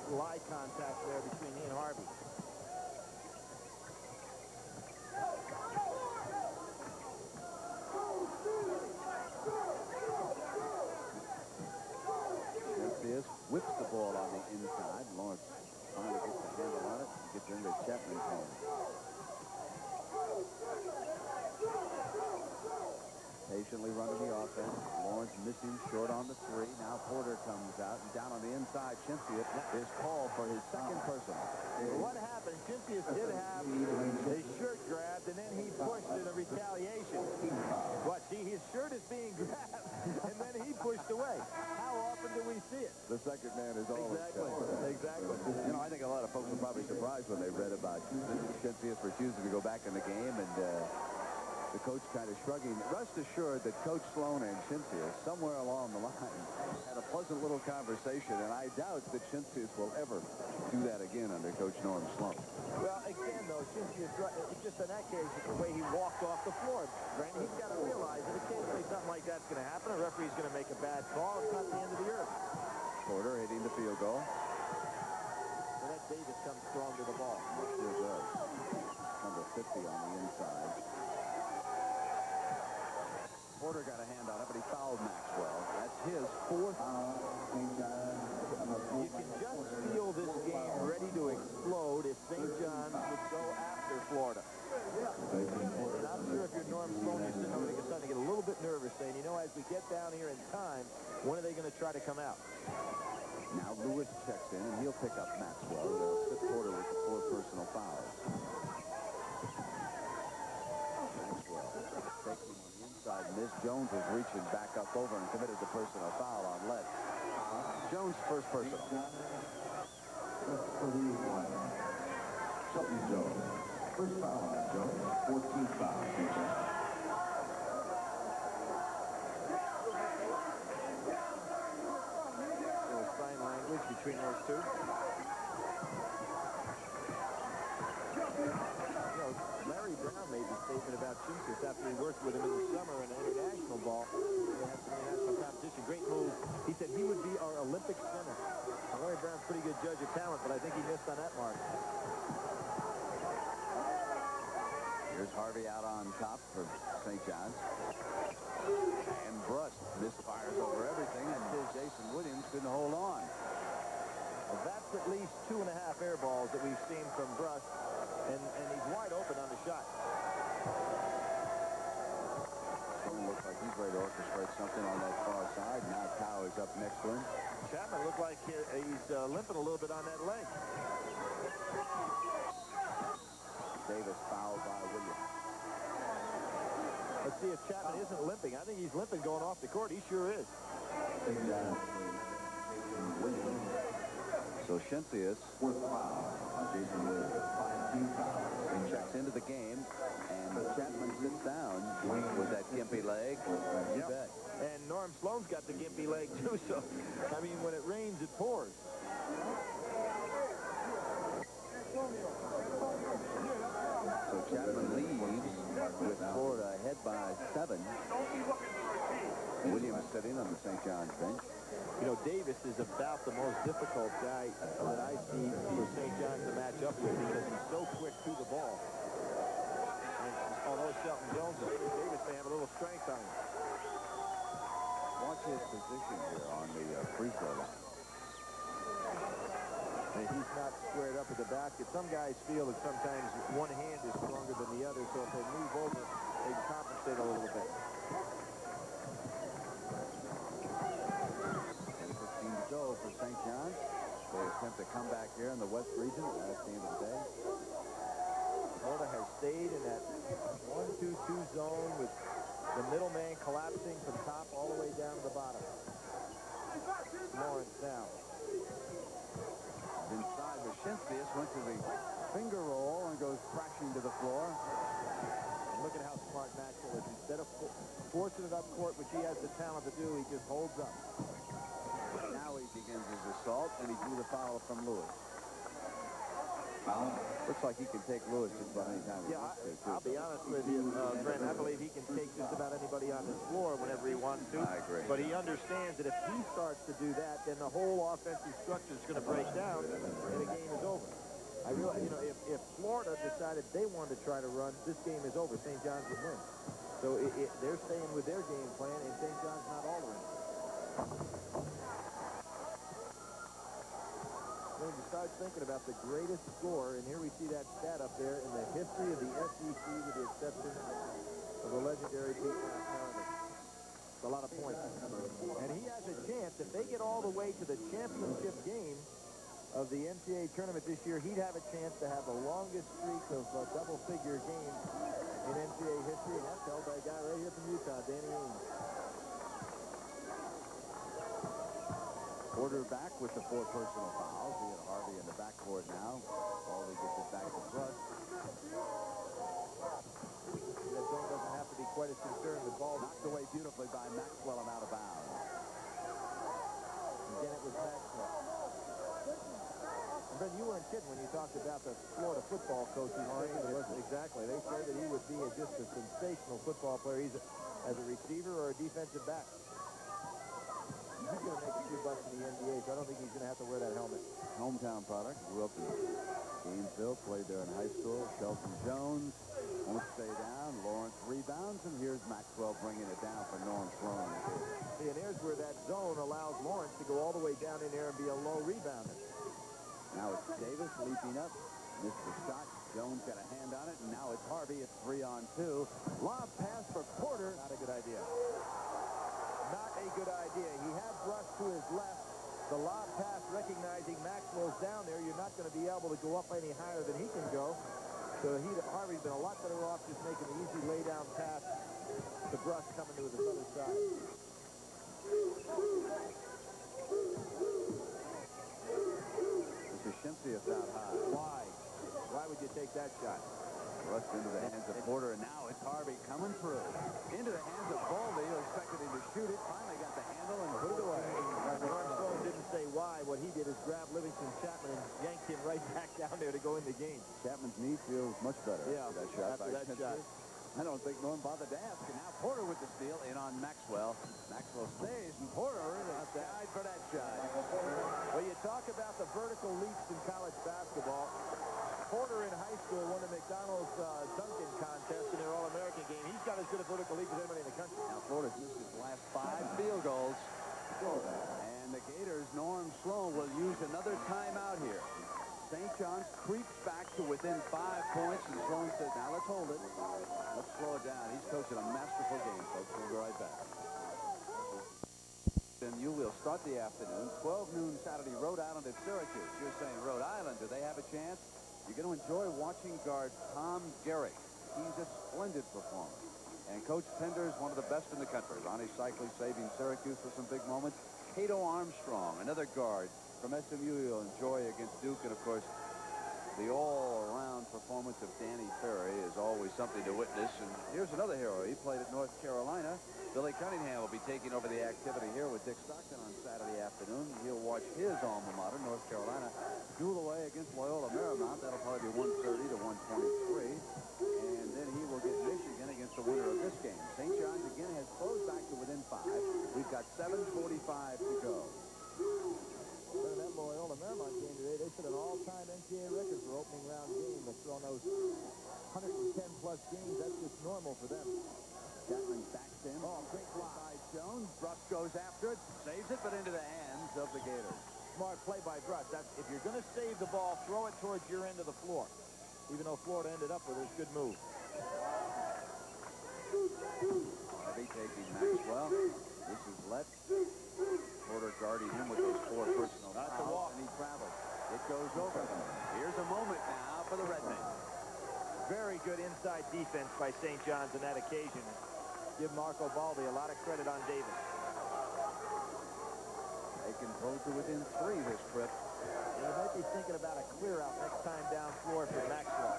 Eye contact there between he and Harvey. Whips the ball on the inside. Lawrence finally gets the handle on it. Gets into Chapman's hand. Patiently running the offense. Lawrence missing short on the three. Now Porter comes out, and down on the inside, Shinsius is called for his second personal. What happened? Shinsius did have his shirt grabbed, and then he pushed in a retaliation. What? See, his shirt is being grabbed, and then he pushed away. How often do we see it? The second man is always Exactly. You know, I think a lot of folks were probably surprised when they read about Shinsius refusing to go back in the game, and the coach kind of shrugging. Rest assured that Coach Sloan and Shinsius, somewhere along the line, had a pleasant little conversation, and I doubt that Shinsius will ever do that again under Coach Norm Sloan. Well, again, though, Shinsius, it's just in that case, it's the way he walked off the floor. Brandon, he's got to realize that occasionally something like that's going to happen. A referee's going to make a bad call. It's not the end of the earth. Porter hitting the field goal. So that Davis comes strong to the ball. Sure does. Number 50 on the inside. Porter got a hand on it, but he fouled Maxwell. That's his fourth. You can just feel this game ready to explode if St. John's would go after Florida. And I'm sure if you're Norm Sloan, you're sitting over there starting to get a little bit nervous, saying, you know, as we get down here in time, when are they going to try to come out? Now Lewis checks in, and he'll pick up Maxwell. They'll sit Porter with the 4 personal fouls. Maxwell taking on the inside miss. Jones was reaching back up over and committed the personal foul on Lett. Jones first personal. Shelton Jones. First foul on Jones. 14th foul. Sign language between those two. You know, Larry Brown made the statement about Shinsius after he worked with him in the summer in an international ball. They had some international competition. Great move. He said he would be our Olympic center. Now, Larry Brown's a pretty good judge of talent, but I think he missed on that mark. Here's Harvey out on top for St. John's. And Brust misfires over everything, and Jason Williams couldn't hold on. Well, that's at least 2.5 air balls that we've seen from Brust, and he's wide open on the shot. Someone looks like he's ready to orchestrate something on that far side. Now Towers up next to him. Chapman looked like he's limping a little bit on that leg. Davis fouled by Williams. Let's see if Chapman isn't limping. I think he's limping going off the court. He sure is. So Shinsius checks into the game, and Chapman sits down with that gimpy leg. You bet. And Norm Sloan's got the gimpy leg, too, so, I mean, when it rains, it pours. So Chapman leaves with Florida ahead by 7. Williams sitting on the St. John's bench. You know, Davis is about the most difficult guy that I see for St. John's to match up with because he's so quick to the ball. And although Shelton Jones is good, Davis may have a little strength on him. Watch his position here on the free throw line. And he's not squared up at the basket. Some guys feel that sometimes one hand is stronger than the other, so if they move over, they can compensate a little bit. 10-15 to go for St. John's. They attempt to come back here in the West region. That's the end of the day. Florida has stayed in that 1-2-2 zone with the middle man collapsing from top all the way down to the bottom. Lawrence now. Inside with Shinsius, went to the finger roll and goes crashing to the floor. which he has the talent to do, he just holds up. Now he begins his assault, and he drew the foul from Lewis. Foul. Looks like he can take Lewis just about any time he Yeah, wants to, too. I'll be honest with you, Brent. I believe he can take just about anybody on this floor whenever he wants to. I agree. But he understands that if he starts to do that, then the whole offensive structure is going to break down, and the game is over. I realize, you know, if Florida decided they wanted to try to run, this game is over. St. John's would win. So they're staying with their game plan, and St. John's not altering it. When you start thinking about the greatest score, and here we see that stat up there in the history of the SEC, with the exception of the legendary Pete Maravich. It's a lot of points. And he has a chance, if they get all the way to the championship game of the NCAA tournament this year, he'd have a chance to have the longest streak of double-figure games in NCAA history, and that's held by a guy right here from Utah, Danny Ainge. Porter back with the 4 personal fouls. He had Harvey in the backcourt now. Baldy gets it back to Brust. That zone doesn't have to be quite as concerned with ball. Knocked away beautifully by Maxwell and out of bounds. Again, it was Maxwell. And Ben, you weren't kidding when you talked about the Florida football coaches. Exactly. They said that he would be just a sensational football player. He's as a receiver or a defensive back. He's going to make a few bucks in the NBA, so I don't think he's going to have to wear that helmet. Hometown product. Grew up in Gainesville. Played there in high school. Shelton Jones won't stay down. Lawrence rebounds, and here's Maxwell bringing it down for Norm Sloan. See, and here's where that zone allows Lawrence to go all the way down in there and be a low rebounder. Now it's Davis leaping up. Missed the shot. Jones got a hand on it, and now it's Harvey. It's 3-on-2. Lob pass for Porter. Not a good idea. Not a good idea. He had Brust to his left. The lob pass, recognizing Maxwell's down there, you're not going to be able to go up any higher than he can go. So Harvey's been a lot better off just making an easy lay-down pass to Brust coming to the other side. This is Shimpsey out high. Why? Why would you take that shot? Thrust into the hands of Porter, and now it's Harvey coming through. Into the hands of Baldy, who expected him to shoot it. Finally got the handle and put it away. Norm Sloan didn't say why. What he did is grab Livingston Chapman and yanked him right back down there to go in the game. Chapman's knee feels much better after that shot. After that shot. I don't think Norm bothered to ask. And now Porter with the steal in on Maxwell. Maxwell stays, and Porter outside for that shot. Well, you talk about the vertical leaps in college basketball. Porter in high school won the McDonald's Duncan contest in their All-American game. He's got as good a vertical leap as anybody in the country. Now Florida's missed his last 5 field goals. And the Gators, Norm Sloan, will use another timeout here. St. John's creeps back to within 5 points, and Sloan says, now let's hold it. Let's slow it down. He's coaching a masterful game, folks. We'll be right back. Then you will start the afternoon, 12 noon Saturday, Rhode Island at Syracuse. You're saying Rhode Island, do they have a chance? You're going to enjoy watching guard Tom Garrick. He's a splendid performer. And Coach Pender is one of the best in the country. Ronnie Cycli saving Syracuse for some big moments. Cato Armstrong, another guard from SMU you'll enjoy against Duke. And, of course, the all-around performance of Danny Ferry is always something to witness. And here's another hero. He played at North Carolina. Billy Cunningham will be taking over the activity here with Dick Stockton on Saturday afternoon. He'll watch his alma mater, North Carolina, duel away against Loyola Marymount. That'll probably be 130 to 123. And then he will get Michigan against the winner of this game. St. John's again has closed back to within 5. We've got 7:45 to go. But in that Loyola Marymount game today, they set an all-time NCAA record for opening round game. They've thrown those 110-plus games. That's just normal for them. Chapman backs in. Oh, great block by Jones. Brust goes after it, saves it, but into the hands of the Gators. Smart play by Brust. If you're going to save the ball, throw it towards your end of the floor. Even though Florida ended up with it, good move. Harvey taking Maxwell. This is Lett. Porter guarding him with those 4 personal fouls, and he travels. It goes over them. Here's a moment now for the Redmen. Very good inside defense by St. John's on that occasion. Give Marco Baldi a lot of credit on Davis. They can hold to within 3 this trip. You might be thinking about a clear out next time down floor for Maxwell.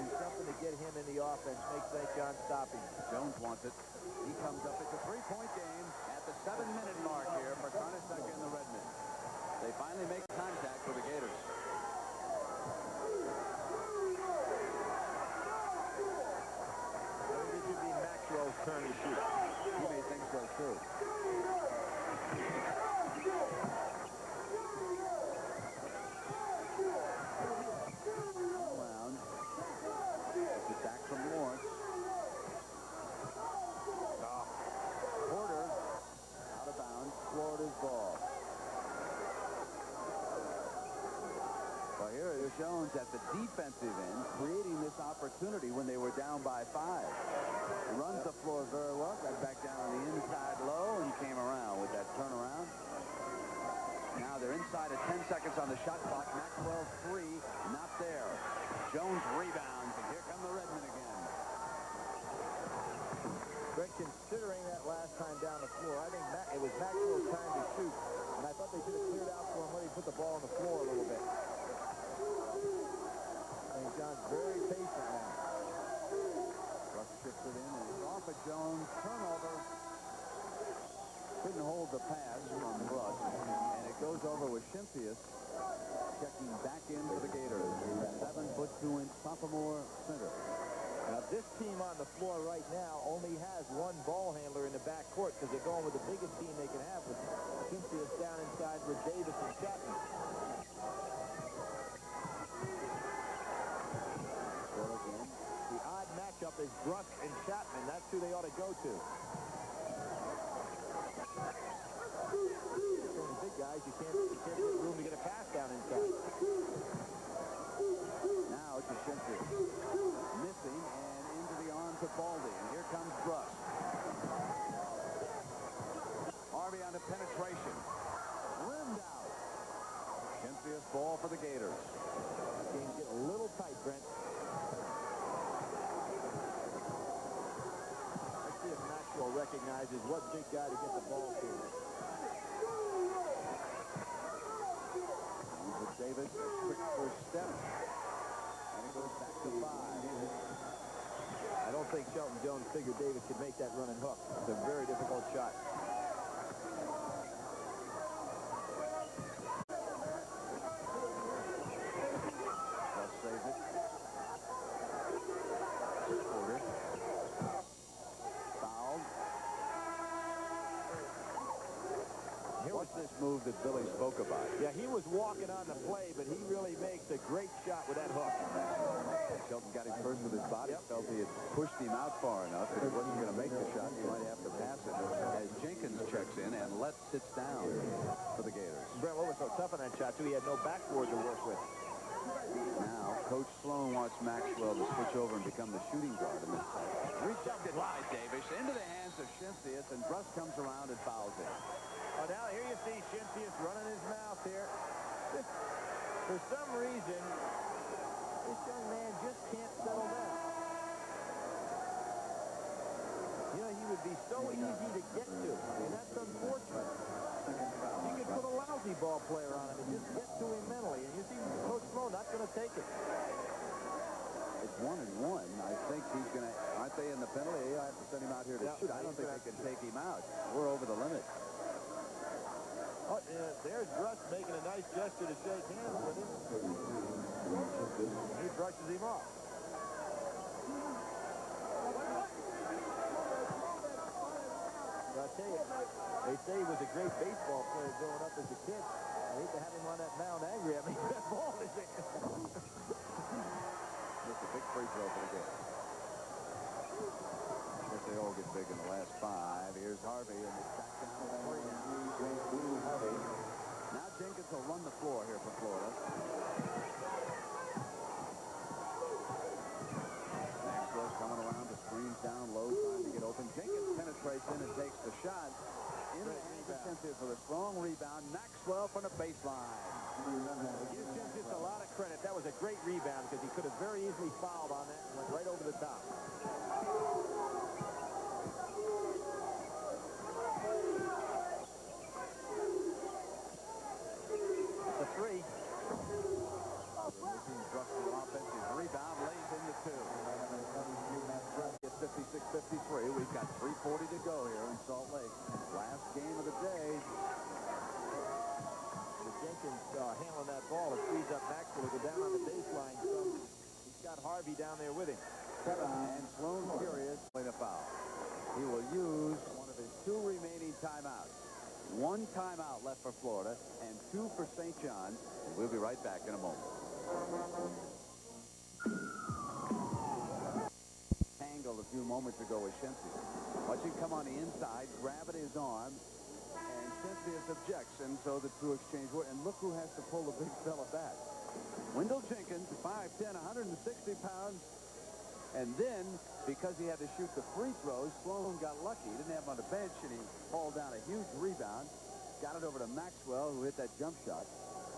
do something to get him in the offense, make St. John stop him. Jones wants it. He comes up. It's a three-point game at the 7-minute mark here for Carnesecca and the Redmen. They finally make contact for the Gators. I think it should be Maxwell's turn to shoot. He may think so, too. Around. It's it back from Lawrence. Porter out of bounds. Florida's ball. Well, here it is Jones at the defensive end, creating this opportunity when they were down by 5. He runs the floor very well, got back down on the inside low, and came around with that turnaround. Now they're inside of 10 seconds on the shot clock. Maxwell 3, not there. Jones rebounds, and here come the Redmen again. Greg, considering that last time down the floor, I think it was Maxwell's time to shoot, and I thought they should have cleared out for him when he put the ball on the floor a little bit. St. John's very patient now. Russ chips it in, and it's off of Jones. Turnover. Couldn't hold the pass from Russ, and it goes over with Schimphius checking back in for the Gators. 7-foot 2-inch sophomore center. Now, this team on the floor right now only has one ball handler in the backcourt because they're going with the biggest team they can have with Schimphius down inside with Davis and Chapman. Well, again, the odd matchup is Bruss and Chapman. That's who they ought to go to. So the big guys, you can't get room to get a pass down inside. now to Schimphius. Missing and into the arms of Baldy. And here comes Bruss. Harvey on the penetration. Rimmed out. Schimphius ball for the Gators. Game get a little tight, Brent. Let's see if Maxwell recognizes what big guy to get the ball to. With Davis, quick first step. And it goes back to 5. I don't think Shelton Jones figured Davis could make that running hook. It's a very difficult shot. Russ saves it. Porter. Fouled. What's this move that Billy spoke about? Yeah, he was walking on the play, but he really makes a great shot with that hook. Shelton got him first with his body. Felt he had pushed him out far enough that he wasn't going to make the shot. He might have to pass it. As Jenkins checks in and Lett sits down for the Gators. Brent, what was so tough on that shot, too? He had no backboard to work with. Now, Coach Sloan wants Maxwell to switch over and become the shooting guard. And rejected by Davis into the hands of Schimphius, and Bruss comes around and fouls him. Oh, now here you see Schimphius running his mouth here. For some reason, this young man just can't settle down. You know, he would be so easy to get to, and that's unfortunate. You could put a lousy ball player on him and just get to him mentally, and you see Coach Sloan not going to take it. It's 1-1. I think he's going to, aren't they in the penalty? I have to send him out here to shoot. I don't think they can take him out. We're over the limit. Oh, there's Bruss making a nice gesture to shake hands with him. He brushes him off. I'll tell you, they say he was a great baseball player growing up as a kid. I hate to have him on that mound angry at me. That ball is it. Just a big free throw for the game. Guess they all get big in the last 5. Here's Harvey, and it's back down to 3 now. Now Jenkins will run the floor here for Florida. Maxwell's coming around the screens down low, trying to get open. Jenkins penetrates in and takes the shot. In the hands of Schimphius for a strong rebound. Maxwell from the baseline. Give Schimphius a lot of credit. That was a great rebound because he could have very easily fouled on that and went right over the top. It's a 3. Bruss the offensive rebound, lays into 2. Harvey down there with him. And Sloan furious playing a foul. He will use one of his 2 remaining timeouts. 1 timeout left for Florida and 2 for St. John's. And we'll be right back in a moment. Tangled a few moments ago with Shenfield. Watch him come on the inside, grab at his arm, and Shenfield objects, and so the two exchange words. And look who has to pull the big fella back. Wendell Jenkins, 5'10", 160 pounds. And then, because he had to shoot the free throws, Sloan got lucky. He didn't have him on the bench, and he hauled down a huge rebound. Got it over to Maxwell, who hit that jump shot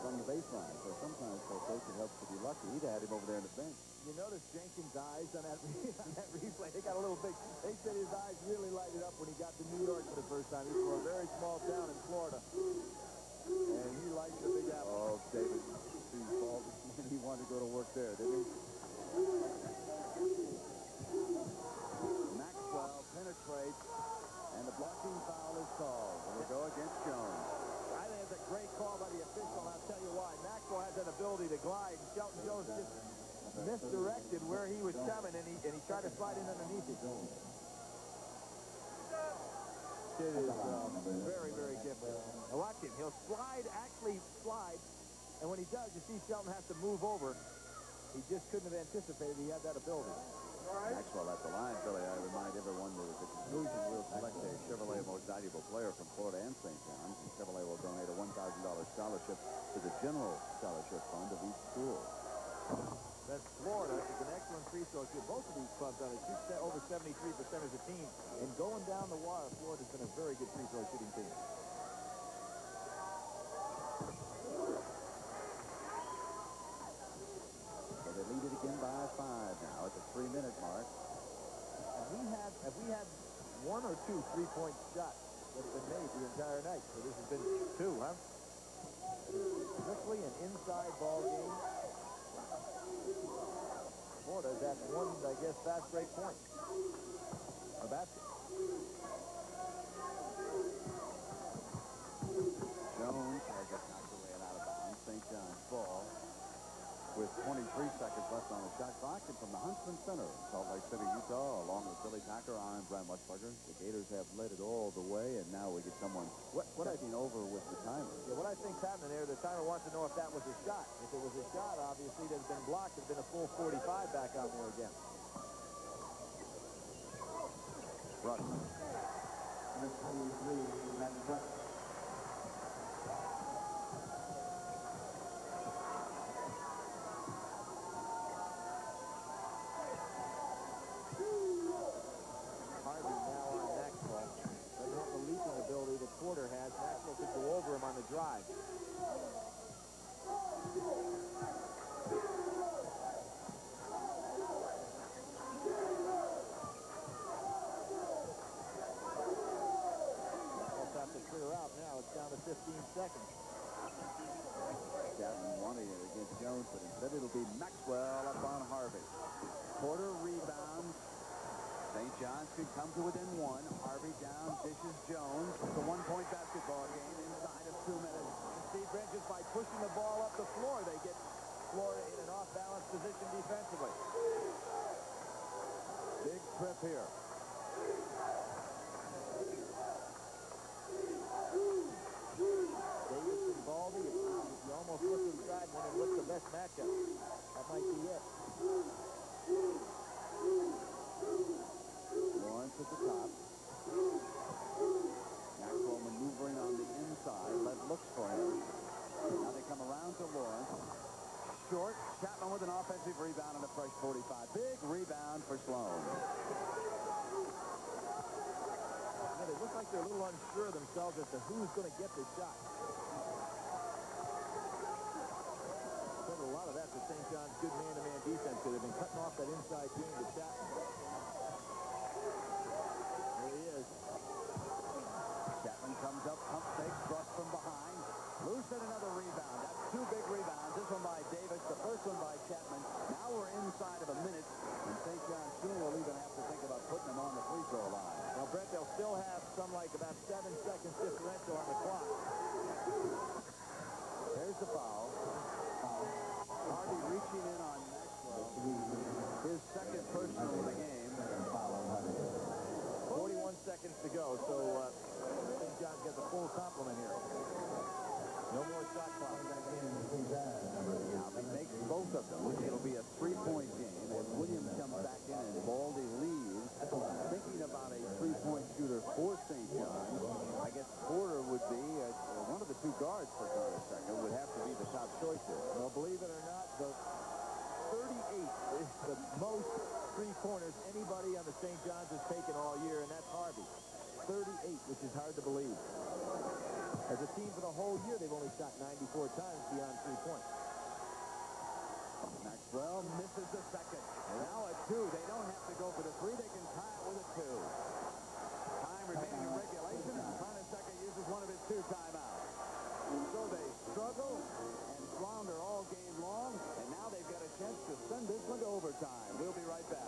from the baseline. So sometimes for a coach, it helps to be lucky. He'd had him over there on the bench. You notice Jenkins' eyes on that, on that replay. They got a little big. They said his eyes really lighted up when he got to New York for the first time. He's from a very small town in Florida. And he likes the Big Apple. Oh, David, he wanted to go to work there, didn't he? Maxwell penetrates, and the blocking foul is called. It'll go against Jones. I think it's a great call by the official, and I'll tell you why. Maxwell has that ability to glide, and Shelton Jones just misdirected where he was coming, and he tried to slide in underneath it. It is very, very different. Now watch him. He'll actually slide, and when he does, you see Shelton has to move over. He just couldn't have anticipated he had that ability. Maxwell at the line, Billy. I remind everyone that at the conclusion we'll select a Chevrolet Most Valuable Player from Florida and St. John's. And Chevrolet will donate a $1,000 scholarship to the General Scholarship Fund of each school. That's Florida. It's an excellent free throw shoot. Both of these clubs on it shoot over 73% as a team. And going down the wire, Florida's been a very good free throw shooting team. So they lead it again by 5 now at the 3-minute mark. Have we had 1 or 2 3-point shots that have been made the entire night? So this has been 2, huh? Strictly an inside ball game. Florida, that's 1, I guess, fast break point. A basket. Jones has it knocked away and out of bounds. St. John's ball with 23 seconds left on the shot clock. And from the Huntsman Center, Salt Lake City, Utah, along with Billy Packer, I'm Brent Musburger. The Gators have led it all the way, and now we get someone checking over with the timer. Yeah, what I think's happening there, the timer wants to know if that was a shot. If it was a shot, obviously, that had been blocked, it'd been a full 45 back out there again. Russ. Harvey now on Maxwell. Doesn't have the leaping ability that Porter has. Maxwell could go over him on the drive. Almost have to clear out now. It's down to 15 seconds. Chapman wanted it against Jones, but instead it'll be Maxwell up on Harvey. Porter rebounds. St. John's could come to within 1. Harvey down, dishes Jones. It's a 1-point basketball game inside of 2 minutes. Steve Bridges, by pushing the ball up the floor, they get Florida in an off-balance position defensively. Big trip here. Davis and Baldy, you almost look inside when it looks the best matchup. That might be it. Lawrence at the top. Maxwell maneuvering on the inside. Led looks for him. Now they come around to Lawrence. Short. Chapman with an offensive rebound and a fresh 45. Big rebound for Sloan. Yeah, they look like they're a little unsure of themselves as to who's going to get the shot. Said a lot of that to St. John's good man-to-man defense, because they've been cutting off that inside game to Chapman. There he is. Chapman comes up, pump fake, thrust from behind. Lucid another rebound. That's 2 big rebounds. This one by Davis, the first one by Chapman. Now we're inside of a minute, and St. John soon will even have to think about putting them on the free throw line. Now, Brett, they'll still have about 7 seconds differential on the clock. There's the foul. Harvey reaching in on Maxwell. His second personal of the game. 41 seconds to go, so St. John's got the full complement here. No more shot clock. Now, if he makes both of them, it'll be a three-point game. If Williams comes back in and Baldy leaves, thinking about a three-point shooter for St. John's, I guess Porter would be one of the two guards for Connor Secca would have to be the top choice here. Well, believe it or not, the 38 is the most three-pointers anybody on the St. John's has taken all year, and that's Harvey. 38, which is hard to believe. As a team for the whole year, they've only shot 94 times beyond 3 points. Maxwell misses the second. And now a two. They don't have to go for the three. They can tie it with a two. Time remaining in regulation, and Connor Secca uses one of his two timeouts. So they struggle and flounder all game long, and now they've got a chance to send this one to overtime. We'll be right back.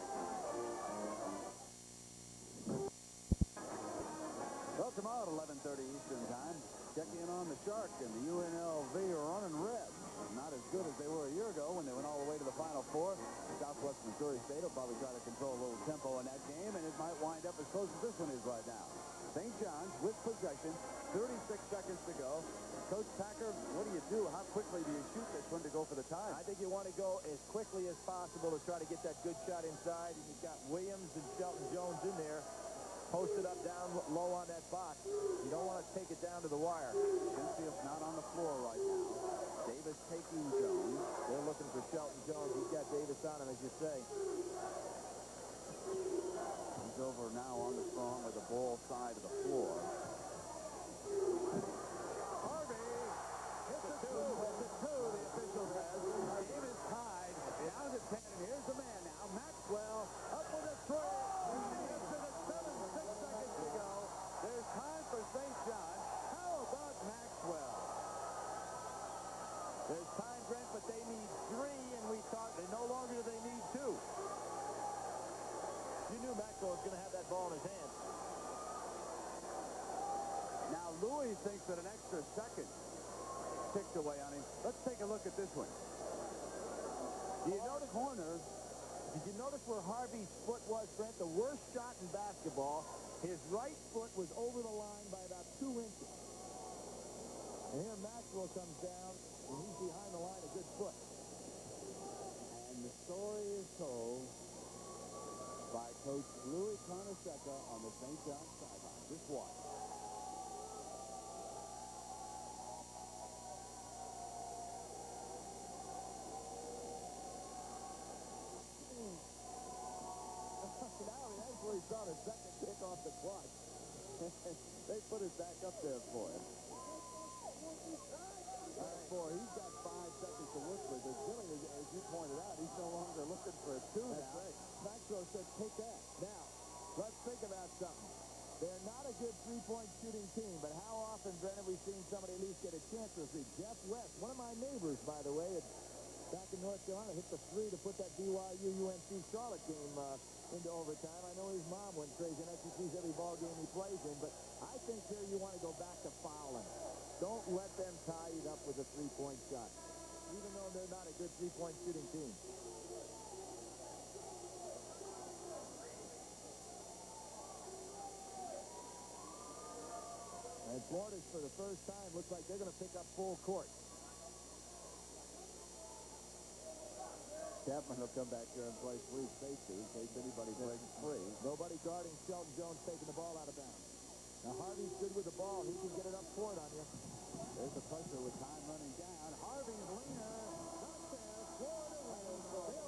Well, tomorrow at 11:30 Eastern Time, check in on the Shark and the UNLV running red. Not as good as they were a year ago when they went all the way to the Final Four. Southwest Missouri State will probably try to control a little tempo in that game, and it might wind up as close as this one is right now. St. John's with possession, 36 seconds to go. Coach Packer, what do you do? How quickly do you shoot this one to go for the tie? I think you want to go as quickly as possible to try to get that good shot inside, and you've got Williams and Shelton Jones in there. Posted up down low on that box. You don't want to take it down to the wire. Shenfield's not on the floor right now. Davis taking Jones. They're looking for Shelton Jones. He's got Davis on him, as you say. He's over now on the strong with the ball side of the floor. Harvey hits the two. Hits the two, the official says. Game is tied. Down to 10, and here's the man now. Maxwell up with a three. There's time for St. John. How about Maxwell? There's time, Brent, but they need 3, and we thought they no longer do they need 2. You knew Maxwell was going to have that ball in his hands. Now Louis thinks that an extra second ticked away on him. Let's take a look at this one. Do you notice corner? Did you notice where Harvey's foot was, Brent? The worst shot in basketball. His right foot was over the line by about 2 inches. And here Maxwell comes down, and he's behind the line a good foot. And the story is told by Coach Louis Connor Secca on the St. John's sideline. Just watch. Now he actually saw the second kick off the clock. They put it back up there for him. He's got 5 seconds to work with. As Billy, as you pointed out, he's no longer looking for a 2 now. That's right. Maxwell said, take that. Now, let's think about something. They're not a good three-point shooting team, but how often, Brent, have we seen somebody at least get a chance to see? Jeff West, one of my neighbors, by the way, back in North Carolina, hit the 3 to put that BYU-UNC Charlotte game into overtime. I know his mom went crazy, and she sees every ball game he plays in, but I think here you want to go back to fouling. Don't let them tie it up with a three-point shot, even though they're not a good three-point shooting team. And Florida's, for the first time, looks like they're going to pick up full court. Chapman will come back here and play free safety in case anybody breaks free. Nobody guarding Shelton Jones taking the ball out of bounds. Now Harvey's good with the ball. He can get it up court on you. There's the pressure with time running down. Harvey's leaner. Not there. Florida wins.